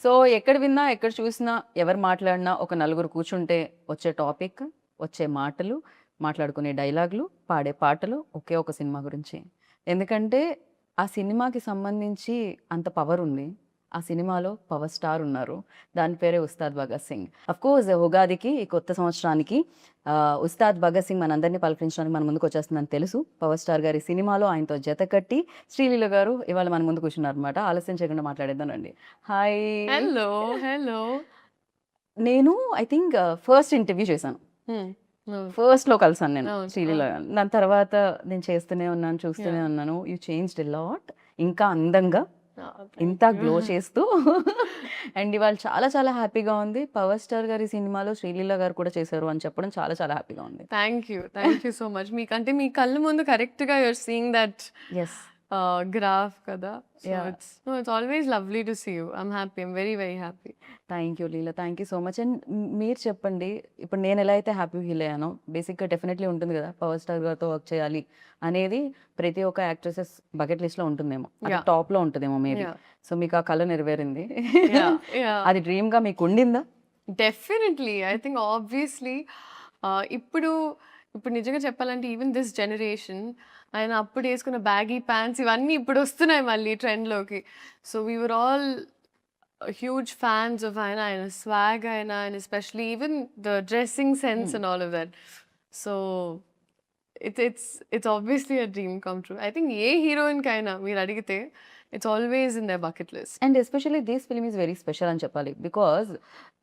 So ఎక్కడ విన్నా, ఎక్కడ చూసినా, ఎవరు మాట్లాడినా ఒక నలుగురు కూర్చుంటే వచ్చే టాపిక్, వచ్చే మాటలు, మాట్లాడుకునే డైలాగులు, పాడే పాటలు ఒకే ఒక సినిమా గురించి. ఎందుకంటే ఆ సినిమాకి సంబంధించి అంత పవర్ ఉంది. ఆ సినిమాలో పవర్ స్టార్ ఉన్నారు. దాని పేరే 'ఉస్తాద్ భగత్ సింగ్.' అఫ్‌కోర్స్ ఉగాదికి ఈ కొత్త సంవత్సరానికి 'ఉస్తాద్ భగత్ సింగ్' మనందరిని పలకరించడానికి మన ముందుకొచ్చేస్తుందని తెలుసు. పవర్ స్టార్ గారి సినిమాలో ఆయనతో జతకట్టి శ్రీలీల గారు ఇవాళ మన ముందు కూర్చున్నారనమాట. ఆలస్యం చేయకుండా మాట్లాడేద్దాం రండి. హాయ్! హలో. హలో. నేను ఐ థింక్ ఫస్ట్ ఇంటర్వ్యూ చేశాను. హ్మ్. అవును. ఫస్ట్‌లో కలిసాను నేను అవును. శ్రీలీల అవును. గారిని. దాని తర్వాత నేను చేస్తూనే ఉన్నాను, చూస్తూనే యాహ్! ఉన్నాను. You changed a lot. ఇంకా అందంగా, థాంక్ ఇంత యూ. గ్లో చేస్తూ అండ్ ఇవాళ చాలా చాలా హ్యాపీగా ఉంది. పవర్ స్టార్ గారి సినిమాలో శ్రీలీల గారు కూడా చేశారు అని చెప్పడం చాలా చాలా హ్యాపీగా ఉంది. Thank you so much. మీకంటే మీ కళ్ళ ముందు కరెక్ట్‌గా you are seeing that yes. Graph కదా! So yeah! It's always lovely to see you. I'm happy. I'm very, very happy. Thank you Leela. Thank you so much. And మీరు చెప్పండి, ఇప్పుడు నేనెలా అయితే హ్యాపీ ఫీల్ అయ్యానో, బేసిక్‌గా డెఫినెట్‌లీ ఉంటుంది గదా! పవర్ స్టార్ గారితో వర్క్ చేయాలి అనేది ప్రతి ఒక్క యాక్ట్రెసెస్ బకెట్ లిస్ట్‌లో ఉంటుందేమో. అది యాహ్! టాప్‌లో ఉంటదేమో మేబీ. యాహ్! సో మీకు ఆ కల నెరవేరింది. యాహ్! యాహ్! అది డ్రీమ్‌గా మీకుండిందా? డెఫినెట్‌లీ. ఐ థింక్ ఆబ్వియస్‌లీ ఇప్పుడు నిజంగా చెప్పాలంటే ఈవెన్ దిస్ జనరేషన్ ఆయన అప్పుడు యేసుకున్న బ్యాగీ ప్యాంట్స్ ఇవన్నీ ఇప్పుడొస్తున్నాయి మళ్ళీ ట్రెండ్‌లోకి. So we were all huge fans of ఆయన స్వాగ్ ఆయన especially even the dressing sense hmm. And all of that. So it's obviously a dream come true. I think ఏ హీరోయిన్‌కైనా మీరడిగితే it's always in their bucket list. And especially this film is very special అని చెప్పాలి. Because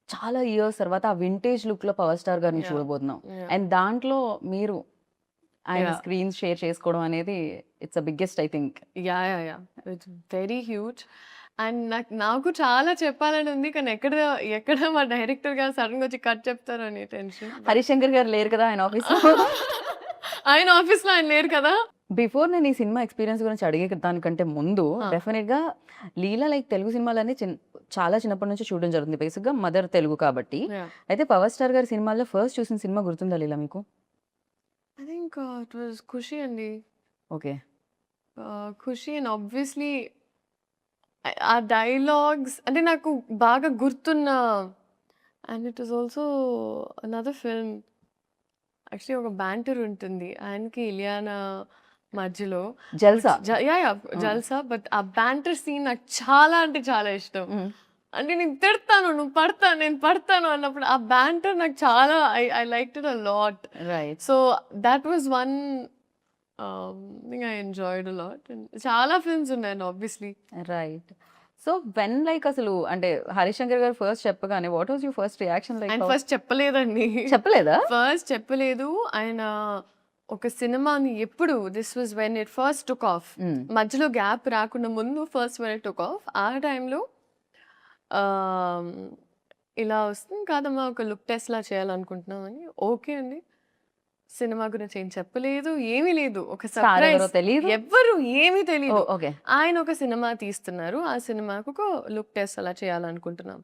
చాలా years తర్వాత ఆ vintage లుక్‌లో power star గారిని యాహ్! చూడబోతున్నాం. యాహ్! అండ్ దాంట్లో మీరు ఆయన యాహ్! స్క్రీన్ షేర్ చేసుకోవడం అనేది it's the biggest I think. Yeah! It's very huge. And నాకు చాలా చెప్పాలని ఉంది. కానీ ఎక్కడ మా డైరెక్టర్ గారు సడెన్‌గా వచ్చి కట్ చెప్తారని టెన్షన్. బట్ హరిశంకర్ గారు లేరు కదా ఆయన ఆఫీస్‌లో. ఆయన ఆఫీస్‌లో ఆయన లేరు కదా! బిఫోర్ నేను ఈ సినిమా ఎక్స్‌పీరియన్స్ గురించి అడిగే దానికంటే ముందు ఆ! డెఫినిట్‌గా లీల లైక్ తెలుగు సినిమాలన్నీ చాలా చిన్నప్పటి నుంచి చూడడం జరుగుతుంది. బేసిక్‌గా మదర్ తెలుగు కాబట్టి. యాహ్! అయితే పవర్ స్టార్ గారి సినిమాల్లో ఫస్ట్ చూసిన సినిమా గుర్తుందా లీల మీకు? ఐ థింక్ ఇట్ వాస్ 'ఖుషి' అండి. ఓకే. 'ఖుషి' అండ్ ఆబ్వియస్లీ ఆ డైలాగ్స్ అంటే నాకు బాగా గుర్తున్న and it was also another film. Actually ఒక బ్యాంటర్ ఉంటుంది. ఆయనకి, ఇలియానా మధ్యలో. జల్సా. యాహ్! ఆ! 'జల్సా' బట్ ఆ బ్యాంటర్ సీన్ నాకు చాలా అంటే చాలా ఇష్టం. హ్మ్. అంటే నేను తిడతాను, నువ్వు పడతాను, నేను పడతాను అన్నప్పుడు ఆ బ్యాంటర్ నాకు చాలా I liked it a lot. Right. So that was one thing I enjoyed a lot. And చాలా ఫిల్మ్స్ ఉన్నాయండి obviously. Right. So when like అసలు అంటే హరిశంకర్ గారు ఫస్ట్ చెప్పగానే what was your first reaction like? ఆయన ఫస్ట్ చెప్పలేదండి. చెప్పలేదా? ఫస్ట్ చెప్పలేదు. ఆయన ఒక సినిమాని ఎప్పుడు this was when it first took off. హ్మ్. మధ్యలో గ్యాప్ రాకుండా ముందు first when it took off. ఆ టైంలో ఆహ్, ఇలా వస్తుంది కాదమ్మా ఒక లుక్ టెస్ట్‌లా చేయాలనుకుంటున్నామని. ఓకే అండి. సినిమా గురించి ఏం చెప్పలేదు. ఏమీ లేదు. ఒక స్టార్ ఎవరో సర్ప్రైజ్. తెలీదు. ఎవ్వరు ఏమీ తెలీదు. ఓహ్! ఓకే. ఆయన ఒక సినిమా తీస్తున్నారు. ఆ సినిమాకు ఒక లుక్ టెస్ట్ అలా చేయాలనుకుంటున్నాం.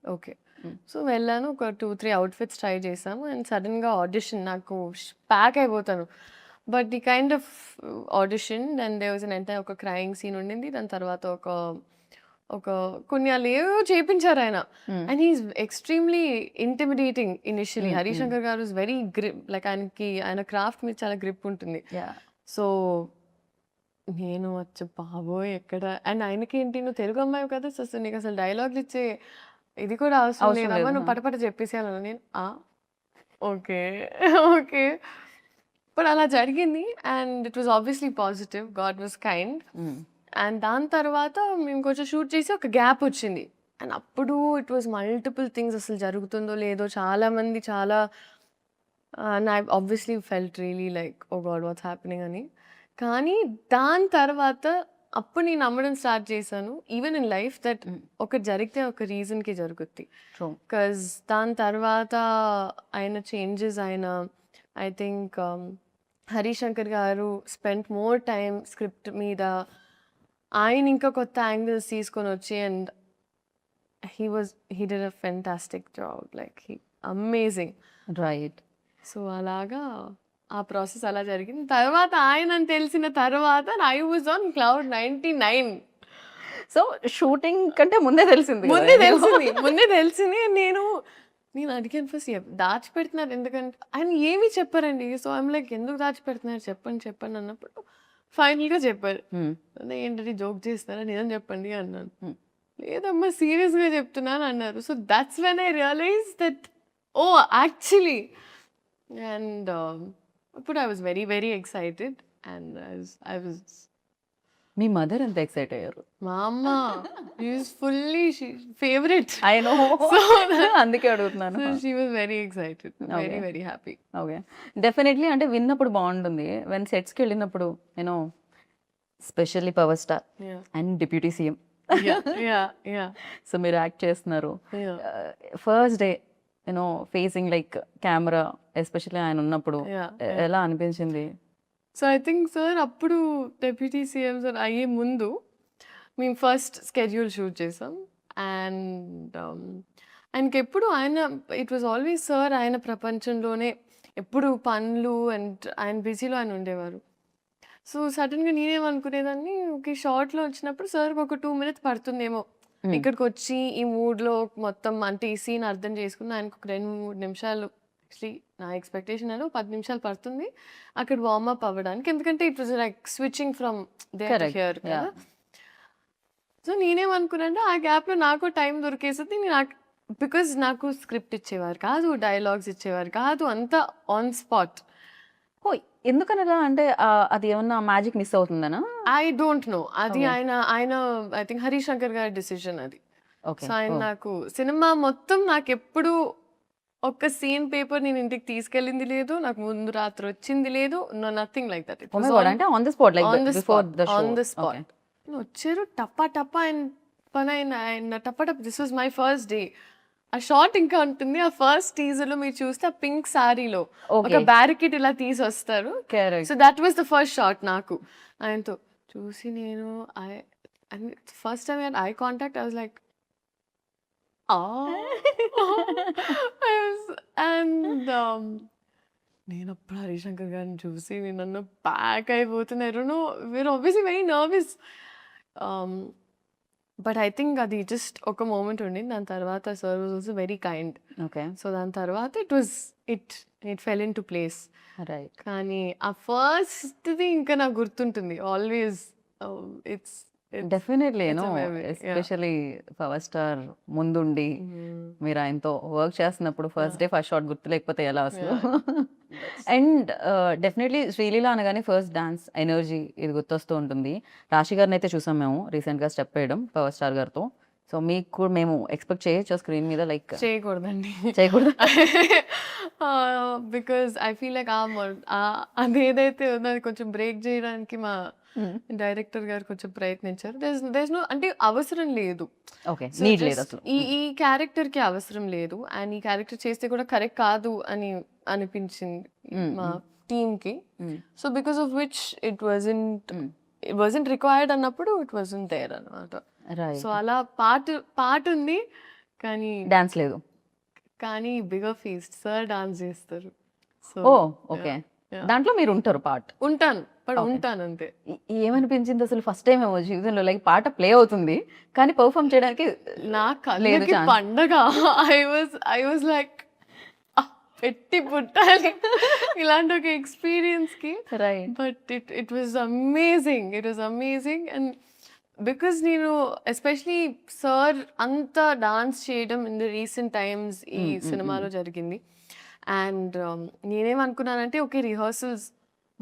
ఓకే. హ్మ్. సో, వెళ్ళాను. ఒక 2, 3 అవుట్‌ఫిట్స్ ట్రై చేశాము. అండ్ సడెన్‌గా ఆడిషన్ నాకు ప్యాక్ అయిపోతాను. But the kind of audition and there was ఒక క్రైయింగ్ సీన్ ఉండింది. దాని తర్వాత ఒక ఒక కొన్ని ఆళ్ళేవో చేపించారాయన. Hmm. And he is extremely intimidating initially. Hmm. Hmm. Harishankar garu is very like ఆయన క్రాఫ్ట్ మీద చాలా గ్రిప్ ఉంటుంది. యాహ్! సో, నేను వచ్చి బాబోయ్! ఎక్కడ అండ్ ఆయనకేంటి నువ్వు తెలుగు అమ్మాయివి కదా! సో, నీకసలు డైలాగులు ఇచ్చే ఇది కూడా అవసరం అవసరం లేదమ్మా. లేదు. నువ్వు ఆ! పటపట చెప్పేసేయాలన్నా. నేను ఓకే. ఓకే. బట్ అలా జరిగింది. And it was obviously positive. God was kind. హ్మ్. అండ్ దాని తర్వాత మేము కొంచెం షూట్ చేసి ఒక గ్యాప్ వచ్చింది. అండ్ అప్పుడు ఇట్ వాస్ మల్టిపుల్ థింగ్స్ అసలు జరుగుతుందో లేదో చాలామంది చాలా and I obviously felt really like oh God! What's happening అని. కానీ దాని తర్వాత అప్పుడు నేను నమ్మడం స్టార్ట్ చేశాను. ఈవెన్ ఇన్ లైఫ్ దట్ హ్మ్. ఒకటి జరిగితే ఒక రీజన్‌కి జరుగుద్ది. ట్రూ. దాని తర్వాత ఆయన చేంజెస్ ఐ థింక్ హరీశంకర్ గారు స్పెంట్ మోర్ టైమ్ స్క్రిప్ట్ మీద. ఆయన ఇంకా కొత్త యాంగిల్స్ తీసుకొనొచ్చి and he did a fantastic job. Like amazing. Right. So, అలాగా ఆ ప్రాసెస్ అలా జరిగింది. తర్వాత ఆయనని తెలిసిన తర్వాత I was on cloud 99. So shooting కంటే ముందే తెలిసింది కదా ముందే నీకు? తెలిసింది నేను అడిగాను ఫస్ట్ దాచిపెడుతున్నారు ఎందుకంటే ఆయన ఏమీ చెప్పారండి. సో ఐమ్ లైక్ ఎందుకు దాచిపెడుతున్నారు చెప్పండి అన్నప్పుడు ఫైనల్గా చెప్పారు. Hmm. ఏంటంటే జోక్ చేస్తారా నిజం చెప్పండి అన్నాను. Hmm. లేదమ్మా సీరియస్గా చెప్తున్నాను అన్నారు. So that's when I realise that oh actually and అప్పుడు I was very very excited and I was మీ మదర్ ఎంత ఎక్సైట్ అయ్యారు? మా అమ్మ is fully favourite. I know. అందుకే అడుగుతున్నాను. So she was very excited, very Okay. very happy. Okay, definitely అంటే విన్నప్పుడు బాగుంటుంది. వెన్ సెట్స్కి వెళ్ళినప్పుడు you know specially power star Yeah, and deputy CM. yeah. So మీరు యాక్ట్ చేస్తున్నారు. Yeah. First day you know facing like camera especially ఆయన ఉన్నప్పుడు Yeah, ఎలా అనిపించింది? సో ఐ థింక్ సార్ అప్పుడు డెప్యూటీ సీఎం సార్ అయ్యే ముందు మేము ఫస్ట్ స్కెడ్యూల్ షూట్ చేసాం అండ్ ఆయనకి ఎప్పుడు ఇట్ వాజ్ ఆల్వేస్ సార్ ఆయన ప్రపంచంలోనే ఎప్పుడు పనులు అండ్ ఆయన బిజీలో ఆయన ఉండేవారు. సో సడన్గా నేనేమనుకునేదాన్ని ఓకే షార్ట్లో వచ్చినప్పుడు సార్కి ఒక 2 minutes పడుతుందేమో ఇక్కడికి వచ్చి ఈ మూడ్లో మొత్తం అంటే ఈ సీన్ అర్థం చేసుకుని ఆయనకు ఒక 2-3 నిమిషాలు యాక్చువల్లీ నా ఎక్స్పెక్టేషన్ 10 నిమిషాలు పడుతుంది అక్కడ వార్మప్ అవ్వడానికి, ఎందుకంటే it was like switching from there to Correct. Here కదా. Yeah. సో నేనేమనుకున్నానంటే ఆ గ్యాప్లో నాకు టైం దొరికేసింది. బికాజ్ నాకు స్క్రిప్ట్ ఇచ్చేవారు కాదు, డైలాగ్స్ ఇచ్చేవారు కాదు, అంతా ఆన్ స్పాట్. ఓ, ఎందుకనగా అంటే అది ఏమన్నా మ్యాజిక్ మిస్ అవుతుందనా? ఐ డోంట్ నో అది Okay. ఆయన ఐ థింక్ హరీష్ శంకర్ గారి డిసిజన్ అది. ఓకే. సో ఆయన నాకు సినిమా మొత్తం నాకు ఎప్పుడు ఒక్క సీన్ పేపర్ నేను ఇంటికి తీసుకెళ్ళింది లేదు, నాకు ముందు రాత్రి వచ్చింది లేదు, నథింగ్ లైక్ దట్. అంటే on the spot like on the before the show. On the spot వచ్చారు టప్పా టప్పా ఆయన పని ఆయన టప్పా టప్ప. This was my first day. ఆ షార్ట్ ఇంకా ఉంటుంది. ఆ ఫస్ట్ టీజర్ లో మీరు చూస్తే ఆ పింక్ సారీలో ఒక ఓకే. బ్యారికేడ్ ఇలా తీసి వస్తారు. Correct. So that was the first shot నాకు ఆయనతో చూసి నేను first time eye contact I was like and నేను అప్పుడు హరిశంకర్ గారిని చూసి నన్ను ప్యాక్ అయిపోతున్నారు. We are obviously very nervous but I think అది జస్ట్ ఒక మూమెంట్ ఉండింది. దాని తర్వాత sir was also very kind. Okay. So దాని తర్వాత it fell into place. Right. కానీ ఆ ఫస్ట్ది ఇంకా నాకు గుర్తుంటుంది always. It's definitely It's a no, memory, yeah. Especially power star ముందుండి మీరు ఆయనతో వర్క్ చేస్తున్నప్పుడు ఫస్ట్ డే ఫస్ట్ షాట్ గుర్తు లేకపోతే ఎలా అసలు? అండ్ డెఫినెట్లీ శ్రీలీల అనగానే ఫస్ట్ డాన్స్ ఎనర్జీ ఇది గుర్తొస్తూ ఉంటుంది. రాశి గారిని అయితే చూసాం మేము రీసెంట్గా స్టెప్ వేయడం పవర్ స్టార్ గారితో. సో మీకు కూడా మేము ఎక్స్పెక్ట్ చేయొచ్చు స్క్రీన్ మీద లైక్ చేయకూడదండి. చేయకూడదు? బికాజ్ ఐ ఫీల్ లైక్ అది ఏదైతే ఉందో అది కొంచెం బ్రేక్ చేయడానికి మా డైరెక్టర్ గారు కొంచెం ప్రయత్నించారు. దేస్ నో అంటే అవసరం లేదు. ఓకే, So నీడ్ లేదు just అసలు. ఈ క్యారెక్టర్కి అవసరం లేదు అండ్ ఈ క్యారెక్టర్ చేస్తే కూడా కరెక్ట్ కాదు అని అనిపించింది మా టీమ్కి. So because of which it wasn't required అన్నప్పుడు ఇట్ వాజంట్ దేర్ అనమాట. రైట్. సో అలా పాట ఉంది డాన్స్ లేదు. కానీ బిగర్ ఫీస్ట్ సార్ డాన్స్ చేస్తారు. సో ఓ ఓకే, దాంట్లో మీరు ఉంటారు పార్ట్. ఉంటాను Okay. ఉంటాను అంతే. ఏమనిపించింది అసలు ఫస్ట్ టైం ఏమో జీవితంలో లైక్ పాట ప్లే అవుతుంది కానీ పర్ఫామ్ చేయడానికి నా లేదు కళ్ళకి chance. పండగ. ఐ వాజ్ లైక్ పెట్టి పుట్టాలి ఇలాంటి ఒక ఎక్స్పీరియన్స్ కి. Right. But it was amazing and because నేను ఎస్పెషలీ సార్ అంత డాన్స్ చేయడం ఇన్ ద రీసెంట్ టైమ్స్ ఈ సినిమాలో జరిగింది. అండ్ నేనేమనుకున్నానంటే ఓకే రిహర్సల్స్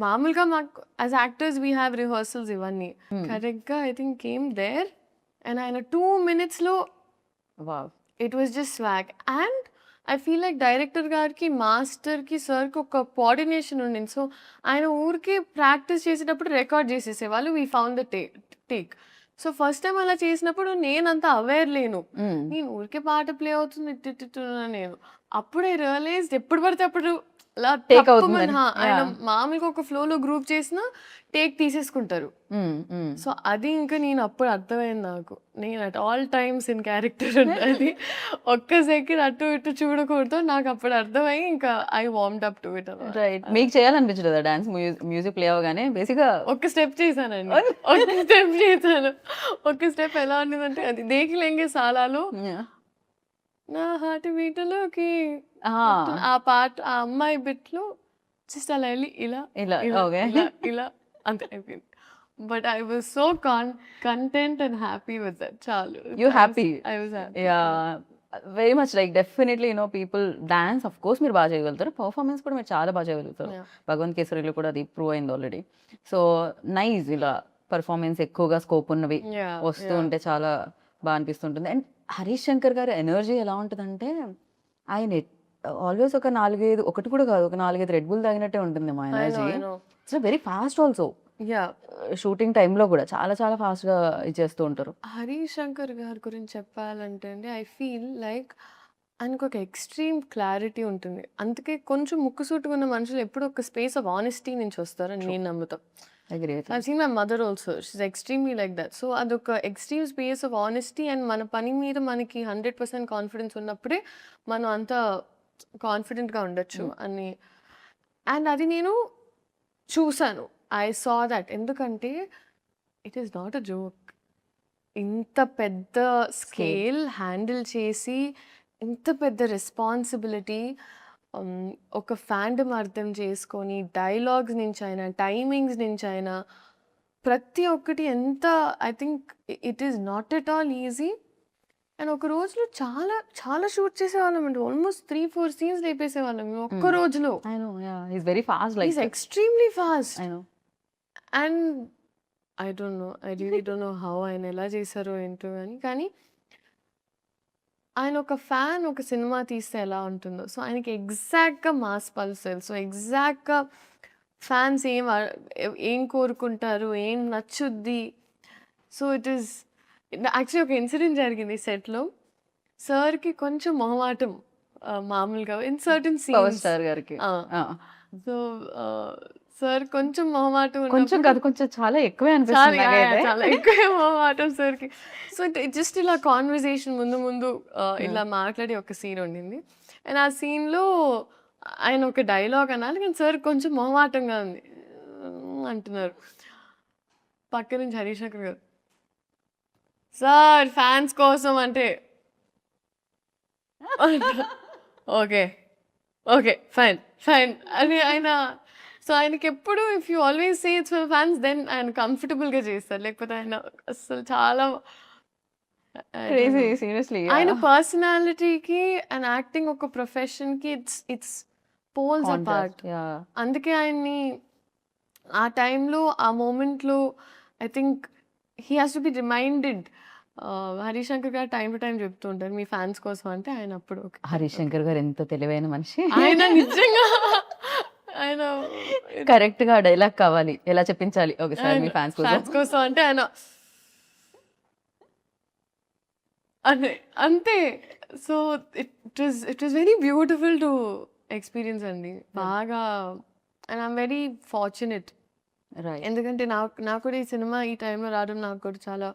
మామూలుగా మాకు as actors we have rehearsals ఇవన్నీ కరెక్ట్గా I think came there and ఆయన 2 minutesలో wow. It was just swag. And I feel like director గారికి మాస్టర్కి సార్కి ఒక కోఆర్డినేషన్ ఉండింది. సో ఆయన ఊరికి ప్రాక్టీస్ చేసేటప్పుడు రికార్డ్ చేసేసేవాళ్ళు. We found the take. So first time అలా చేసినప్పుడు నేనంత అవేర్ లేను. నేను ఊరికే పాట ప్లే అవుతుంది నేను అప్పుడే రియలైజ్ ఎప్పుడు పడితే అప్పుడు అలా టేక్ తప్పుమని అవుతుందని. ఆయన యాహ్! మామూలుగా ఒక ఫ్లోలో గ్రూప్ చేసినా టేక్ తీసేసుకుంటారు. సో, అది ఇంకా నేను అప్పుడు అర్థమైంది నాకు. నేను at all times in character ఉండాలి. ఒక్క సెకండ్ అటు ఇటు చూడకూడదు. నాకు అప్పుడు అర్థమయ్యి ఇంకా ఐ వార్మ్డ్ అప్ టు ఇట్ అన్నమాట. రైట్. మీకు చేయాలనిపించలేదా డాన్స్? మ్యూజిక్ ప్లే అవ్వగానే బేసిక్‌గా ఒక్క స్టెప్ చేశానండి. ఒక్క స్టెప్ చేశాను. ఒక్క స్టెప్ ఎలా ఉండేదంటే అది 'దేఖ్ లెంగే సాలాలో' యాహ్! నా హార్ట్ బీట్‌లోకి ఆ! ఆ పాట ఆ అమ్మాయి బిట్‌లో జస్ట్ అలా ఎళ్లి ఇలా, ఇలా ఇలా, ఓకే. ఇలా, ఇలా అంతే అయిపోయింది. But I was so content and happy with that చాలు. You happy. I was happy. Yeah! Very much like definitely people dance of course మీరు బాగా చేయగలుగుతారు. పెర్ఫార్మన్స్ కూడా మీరు చాలా బాగా చేయగలుగుతారు. యాహ్! 'భగవంత్ కేసరిలో' కూడా అది ప్రూవ్ అయింది ఆల్రెడీ. సో, నైస్ ఇలా పెర్ఫార్మన్స్ ఎక్కువగా స్కోప్ ఉన్నవి యాహ్! వస్తూ యాహ్! ఉంటే చాలా బా అనిపిస్తుంటుంది. అండ్ హరీష్ శంకర్ గారి ఎనర్జీ ఎలా ఉంటదంటే, ఆయన ఆల్‌వేస్ ఒక 4, 5 ఒకటి కూడా కాదు. ఒక 4, 5 రెడ్ బుల్ తాగినట్టే ఉంటుంది మా I know. Energy. I know. It's very fast also. Yeah! Shooting టైమ్‌లో కూడా చాలా చాలా ఫాస్ట్‌గా ఇచ్చేస్తూ ఉంటారు. హరీష్ శంకర్ గారి గురించి చెప్పాలంటే అండి, ఐ ఫీల్ లైక్ ఆయనకొక ఎక్స్‌ట్రీమ్ క్లారిటీ ఉంటుంది. అందుకే కొంచెం ముక్కుసూటిగా ఉన్న మనుషులు ఎప్పుడూ ఒక స్పేస్ ఆఫ్ ఆనెస్టీ నుంచి వస్తారని నేను నమ్ముతా. Agree with I've seen my mother also. She is extremely like that. So, అదొక extreme space of honesty and మన పని మీద మనకి 100% కాన్ఫిడెన్స్ ఉన్నప్పుడే మనం అంత కాన్ఫిడెంట్‌గా ఉండొచ్చు అని. అండ్ అది నేను చూసాను. I saw that. ఎందుకంటే it is not a joke. ఇంత పెద్ద స్కేల్ హ్యాండిల్ చేసి, ఇంత పెద్ద రెస్పాన్సిబిలిటీ ఒక ఫాండమ్ అర్థం చేసుకొని, డైలాగ్స్ నుంచైనా, టైమింగ్స్ నుంచైనా ప్రతి ఒక్కటి ఎంత I think it is not at all easy. And ఒక రోజులో చాలా, చాలా షూట్ చేసేవాళ్ళమండి. ఆల్మోస్ట్ 3, 4 సీన్స్ లేపేసేవాళ్ళం మేము ఒక్క రోజులో. I know. Yeah! He is very fast like he is extremely fast. I know. And I don't no. I really don't know how ఆయన ఎలా చేశారో ఏంటో గాని. కానీ ఆయన ఒక ఫ్యాన్ ఒక సినిమా తీస్తే ఎలా ఉంటుందో, సో ఆయనకి ఎగ్జాక్ట్‌గా మాస్ పల్స్ తెలుసు. ఎగ్జాక్ట్‌గా ఫ్యాన్స్ ఏం కోరుకుంటారు, ఏం నచ్చుద్ది. సో ఇట్ ఈస్ యాక్చువల్లీ ఒక ఇన్సిడెంట్ జరిగింది సెట్‌లో. సార్‌కి కొంచెం మొహమాటం మామూలుగా in certain power scenes. Star గారికి. ఆ! ఆ! సో, సార్ కొంచెం మొహమాటం కొంచెం ఉన్నప్పుడు కాదు, కొంచెం చాలా ఎక్కువే చాలా అనిపిస్తుంది యాహ్! యాహ్! నాకైతే. చాలా ఎక్కువే మొహమాటం సార్‌కి. సో, జస్ట్ ఇలా కాన్వర్సేషన్ ముందు ఇలా మాట్లాడే ఒక సీన్ ఉండింది. అండ్ ఆ సీన్‌లో ఆయన ఒక డైలాగ్ అనాలి. కానీ సార్ కొంచెం మొహమాటంగా ఉంది. అంటున్నారు. పక్క నుంచి హరీష్ శంకర్ గారు, "సార్ ఫ్యాన్స్ కోసం" అంటే ఓకే. ఓకే. ఫైన్. ఫైన్. అని ఆయన సో, ఆయనకెప్పుడు if you always say it's for fans then ఆయన కంఫర్టబుల్‌గా చేస్తారు. లేకపోతే ఆయన అస్సలు చాలా I don't crazy no. Seriously. ఆయన యాహ్! పర్సనాలిటీకి అండ్ యాక్టింగ్ ఒక ప్రొఫెషన్‌కి it's poles apart. Contrast. Yeah! అందుకే ఆయన్ని ఆ టైంలో, ఆ మొమెంట్‌లో I think he has to be reminded. Harish Shankar గారు టైమ్ టు టైమ్ చెప్తూ ఉంటారు. మీ ఫ్యాన్స్ కోసం అంటే ఆయన అప్పుడు ఓకే. హరీష్ శంకర్ గారు ఎంత తెలివైన మనిషి. ఆయన నిజంగా ఆయన కరెక్ట్‌గా డైలాగ్ కావాలి. ఎలా చెప్పించాలి ఒకసారి మీ ఫ్యాన్స్ కోసం. ఫ్యాన్స్ కోసం అంటే ఆయన అదే అంతే. So it was very beautiful to experience అండి. బాగా and I'm very fortunate. Right. ఎందుకంటే నాకు కూడా ఈ సినిమా ఈ టైంలో రావడం నాకు కూడా చాలా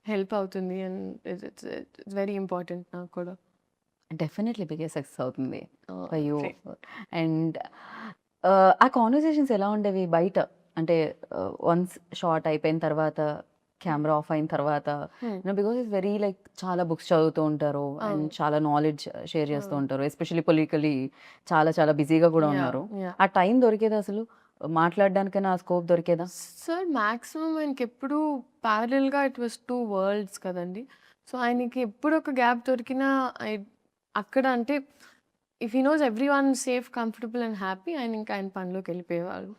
హెల్ప్ అవుతుంది. అండ్ ఇట్స్ వెరీ ఇంపార్టెంట్ నాకు కూడా. డెఫినైట్‌లీ బిగ్గెస్ట్ సక్సెస్ అవుతుంది ఫర్ యూ. Great. అండ్ ఆ కాన్వర్సేషన్స్ ఎలా ఉండేవి బయట? అంటే వన్స్ షాట్ అయిపోయిన తర్వాత, కెమెరా ఆఫ్ అయిన తర్వాత Hmm. Because it's very like చాలా బుక్స్ చదువుతూ ఉంటారు అండ్ అవును. చాలా నాలెడ్జ్ షేర్ చేస్తూ అవును. ఉంటారు. ఎస్పెషల్లీ పొలిటికల్లీ చాలా చాలా బిజీగా కూడా Yeah, ఉన్నారు. yeah. ఆ టైం దొరికేదా అసలు? మాట్లాడడానికైనా ఆ స్కోప్ దొరికేదా? సార్ మాక్సిమం ఆయనకెప్పుడు ప్యారలల్‌గా ఇట్ వాస్ 2 వరల్డ్స్ కదండీ. సో, ఆయనకి ఎప్పుడు ఒక గ్యాప్ దొరికినా అక్కడ అంటే if he knows everyone safe, comfortable and happy ఆయన ఇంకా ఆయన పనిలోకెళ్ళిపోయేవాళ్ళు.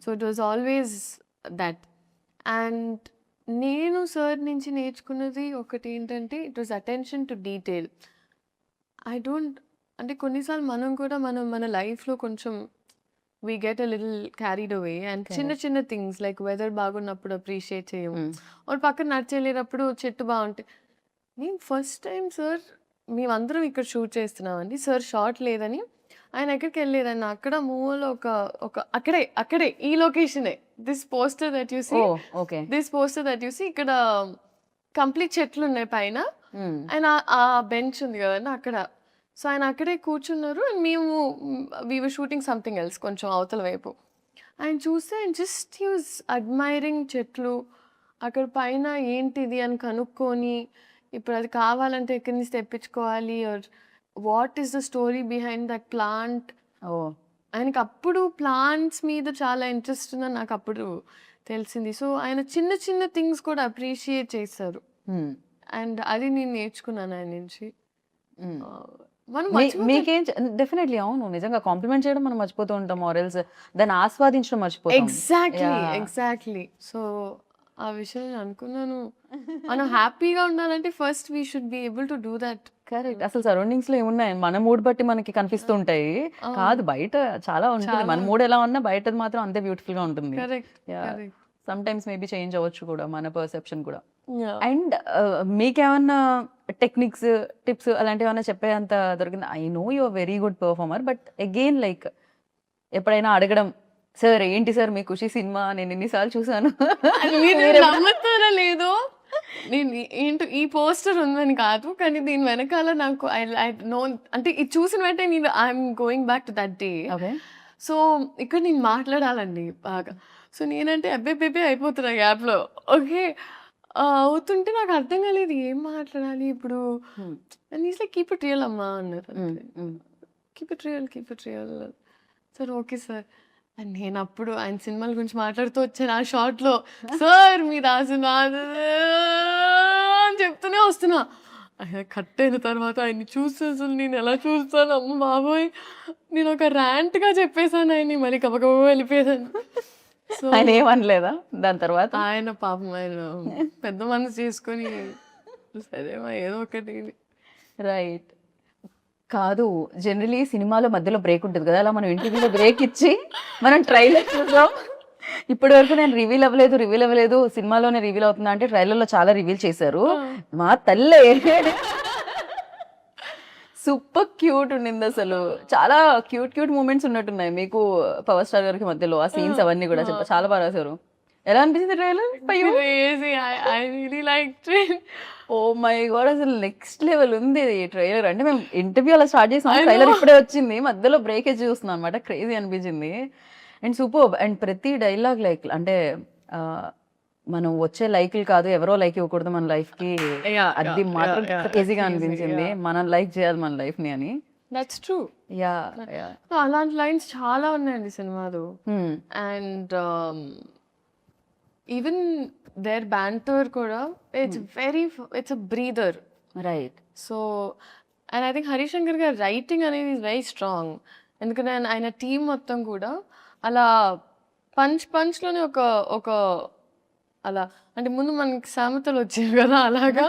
So, it was always that. And నేను సార్ నుంచి నేర్చుకున్నది ఒకటేంటంటే it was attention to detail. I don't అంటే కొన్నిసార్లు మనం కూడా మన లైఫ్‌లో కొంచెం we get a little carried away and చిన్న కరెక్ట్. చిన్న థింగ్స్ లైక్ వెదర్ బాగున్నప్పుడు అప్రిషియేట్ చేయము. ఒక పక్కన నడిచెళ్ళేటప్పుడు చెట్టు బాగుంటే నేను ఫస్ట్ టైం సార్ మేమందరం ఇక్కడ షూట్ చేస్తున్నామండి. సార్ షాట్ లేదని ఆయన ఎక్కడికి వెళ్ళలేదన్న అక్కడ మూవీలో ఒక అక్కడే ఈ లొకేషనే this poster that you see oh okay this poster that you see ఇక్కడ కంప్లీట్ చెట్లు ఉన్నాయి పైన ఆయన ఆ బెంచ్ ఉంది కదన్న అక్కడ. సో ఆయన అక్కడే కూర్చున్నారు అండ్ మేము we were shooting something else కొంచెం అవతల వైపు. ఆయన చూస్తే ఆయన జస్ట్ హీ వాజ్ అడ్మైరింగ్ చెట్లు అక్కడ పైన ఏంటిది అని కనుక్కొని ఇప్పుడు అది కావాలంటే ఎక్కడి నుంచి తెప్పించుకోవాలి or what is the story behind that plant. Oh ఆయనకి అప్పుడు ప్లాంట్స్ మీద చాలా ఇంట్రెస్ట్ ఉందని నాకు అప్పుడు తెలిసింది. సో ఆయన చిన్న చిన్న థింగ్స్ కూడా అప్రిషియేట్ చేశారు అండ్ అది నేను నేర్చుకున్నాను ఆయన నుంచి. మనం మీకేం డెఫినెట్లీ అవును నిజంగా కాంప్లిమెంట్ చేయడం మనం మర్చిపోతూ ఉంటాం ఆర్ఎల్స్ దాన్ని ఆస్వాదించడం మర్చిపోతాం. ఎగ్జాక్ట్లీ. సో ఆ విషయం నేను అనుకున్నాను మనం హ్యాపీగా ఉండాలంటే first we should be able to do that. Correct. అసలు సరౌండింగ్స్ లో ఏమున్నాయి మన మూడ్ బట్టి మనకి కనిపిస్తూ ఉంటాయి. కాదు బయట చాలా ఉంటుంది. మన మూడ్ ఎలా ఉన్నా బయటది మాత్రం అంతే బ్యూటిఫుల్ గా ఉంటుంది. సమ్ టైమ్స్ మేబీ చేంజ్ అవ్వచ్చు కూడా మన పర్సెప్షన్ కూడా. అండ్ మీకేమన్నా టెక్నిక్స్ టిప్స్ అలాంటివి ఏమన్నా చెప్పేంత దొరికింది? I know you are very good performer but again like ఎప్పుడైనా అడగడం సార్ ఏంటి సార్ మీ ఖుషి సినిమా నేను ఎన్నిసార్లు చూసాను నమ్ముతారా లేదో నేను ఏంటో ఈ పోస్టర్ ఉందని కాదు కానీ దీని వెనకాల నాకు ఐ నో అంటే ఇది చూసిన వెంటనే నేను I'm going back to that day. So ఇక్కడ నేను మాట్లాడాలండి బాగా. సో నేనంటే అబ్బే అయిపోతున్నా గ్యాప్లో. ఓకే అవుతుంటే నాకు అర్థం కాలేదు ఏం మాట్లాడాలి ఇప్పుడు. And is like keep it real అమ్మా అన్నారు. Keep it real sir okay sir. And నేను అప్పుడు ఆయన సినిమాల గురించి మాట్లాడుతూ వచ్చాను ఆ షార్ట్లో. సార్ మీరు ఆ సినిమా అని చెప్తూనే వస్తున్నా. ఆయన కట్ అయిన తర్వాత ఆయన్ని చూస్తే అసలు నేను ఎలా చూస్తాను అమ్మ బాబోయ్ నేను ఒక ర్యాంట్గా చెప్పేశాను ఆయన్ని మళ్ళీ కబకబ వెళ్ళిపోయాను. సో ఆయన ఏమనలేదా దాని తర్వాత? ఆయన పాపం ఆయన పెద్ద మనసు చేసుకొని సరేమా ఏదో ఒకటి. రైట్. కాదు జనరలీ సినిమాలో మధ్యలో బ్రేక్ ఉంటుంది కదా అలా మనం ఇంటర్వ్యూలో బ్రేక్ ఇచ్చి మనం ట్రైలర్ చూద్దాం. ఇప్పటి వరకు నేను రివీల్ అవ్వలేదు సినిమాలోనే రివీల్ అవుతుందా అంటే ట్రైలర్లో చాలా రివీల్ చేశారు. మా తల్లే సూపర్ క్యూట్ ఉండింది అసలు. చాలా క్యూట్ మూమెంట్స్ ఉన్నట్టున్నాయి మీకు పవర్ స్టార్ గారికి మధ్యలో ఆ సీన్స్ అవన్నీ కూడా చాలా బాగా రాశారు. ఎలా అనిపించింది ట్రైలర్? ఓ మై గాడ్ అసలు నెక్స్ట్ లెవెల్ ఉంది ట్రైలర్. అంటే మేము ఇంటర్వ్యూ అలా స్టార్ట్ చేసాం ట్రైలర్ ఇప్పుడే వచ్చింది మధ్యలో బ్రేక్ చూస్తున్నాం అనమాట. క్రేజీ అనిపించింది అండ్ సూపర్. అండ్ ప్రతి డైలాగ్ లైక్ అంటే మనం వచ్చే లైక్లు కాదు ఎవరో లైక్ ఇవ్వకూడదు మన లైఫ్ కి అది మాత్రం క్రేజీగా అనిపించింది. మనం లైక్ చేయాలి మన లైఫ్ ని అని. That's true. అలాంటి లైన్స్ చాలా ఉన్నాయండి సినిమాలో. అండ్ ఈవెన్ దేర్ బ్యాంటర్ కూడా it's a breather. Right. So and I think Harishankar గారి రైటింగ్ అనేది ఈజ్ వెరీ స్ట్రాంగ్. ఎందుకంటే ఆయన టీం మొత్తం కూడా అలా పంచ్లోనే ఒక అలా అంటే ముందు మనకి సామెతలు వచ్చేవి కదా అలాగా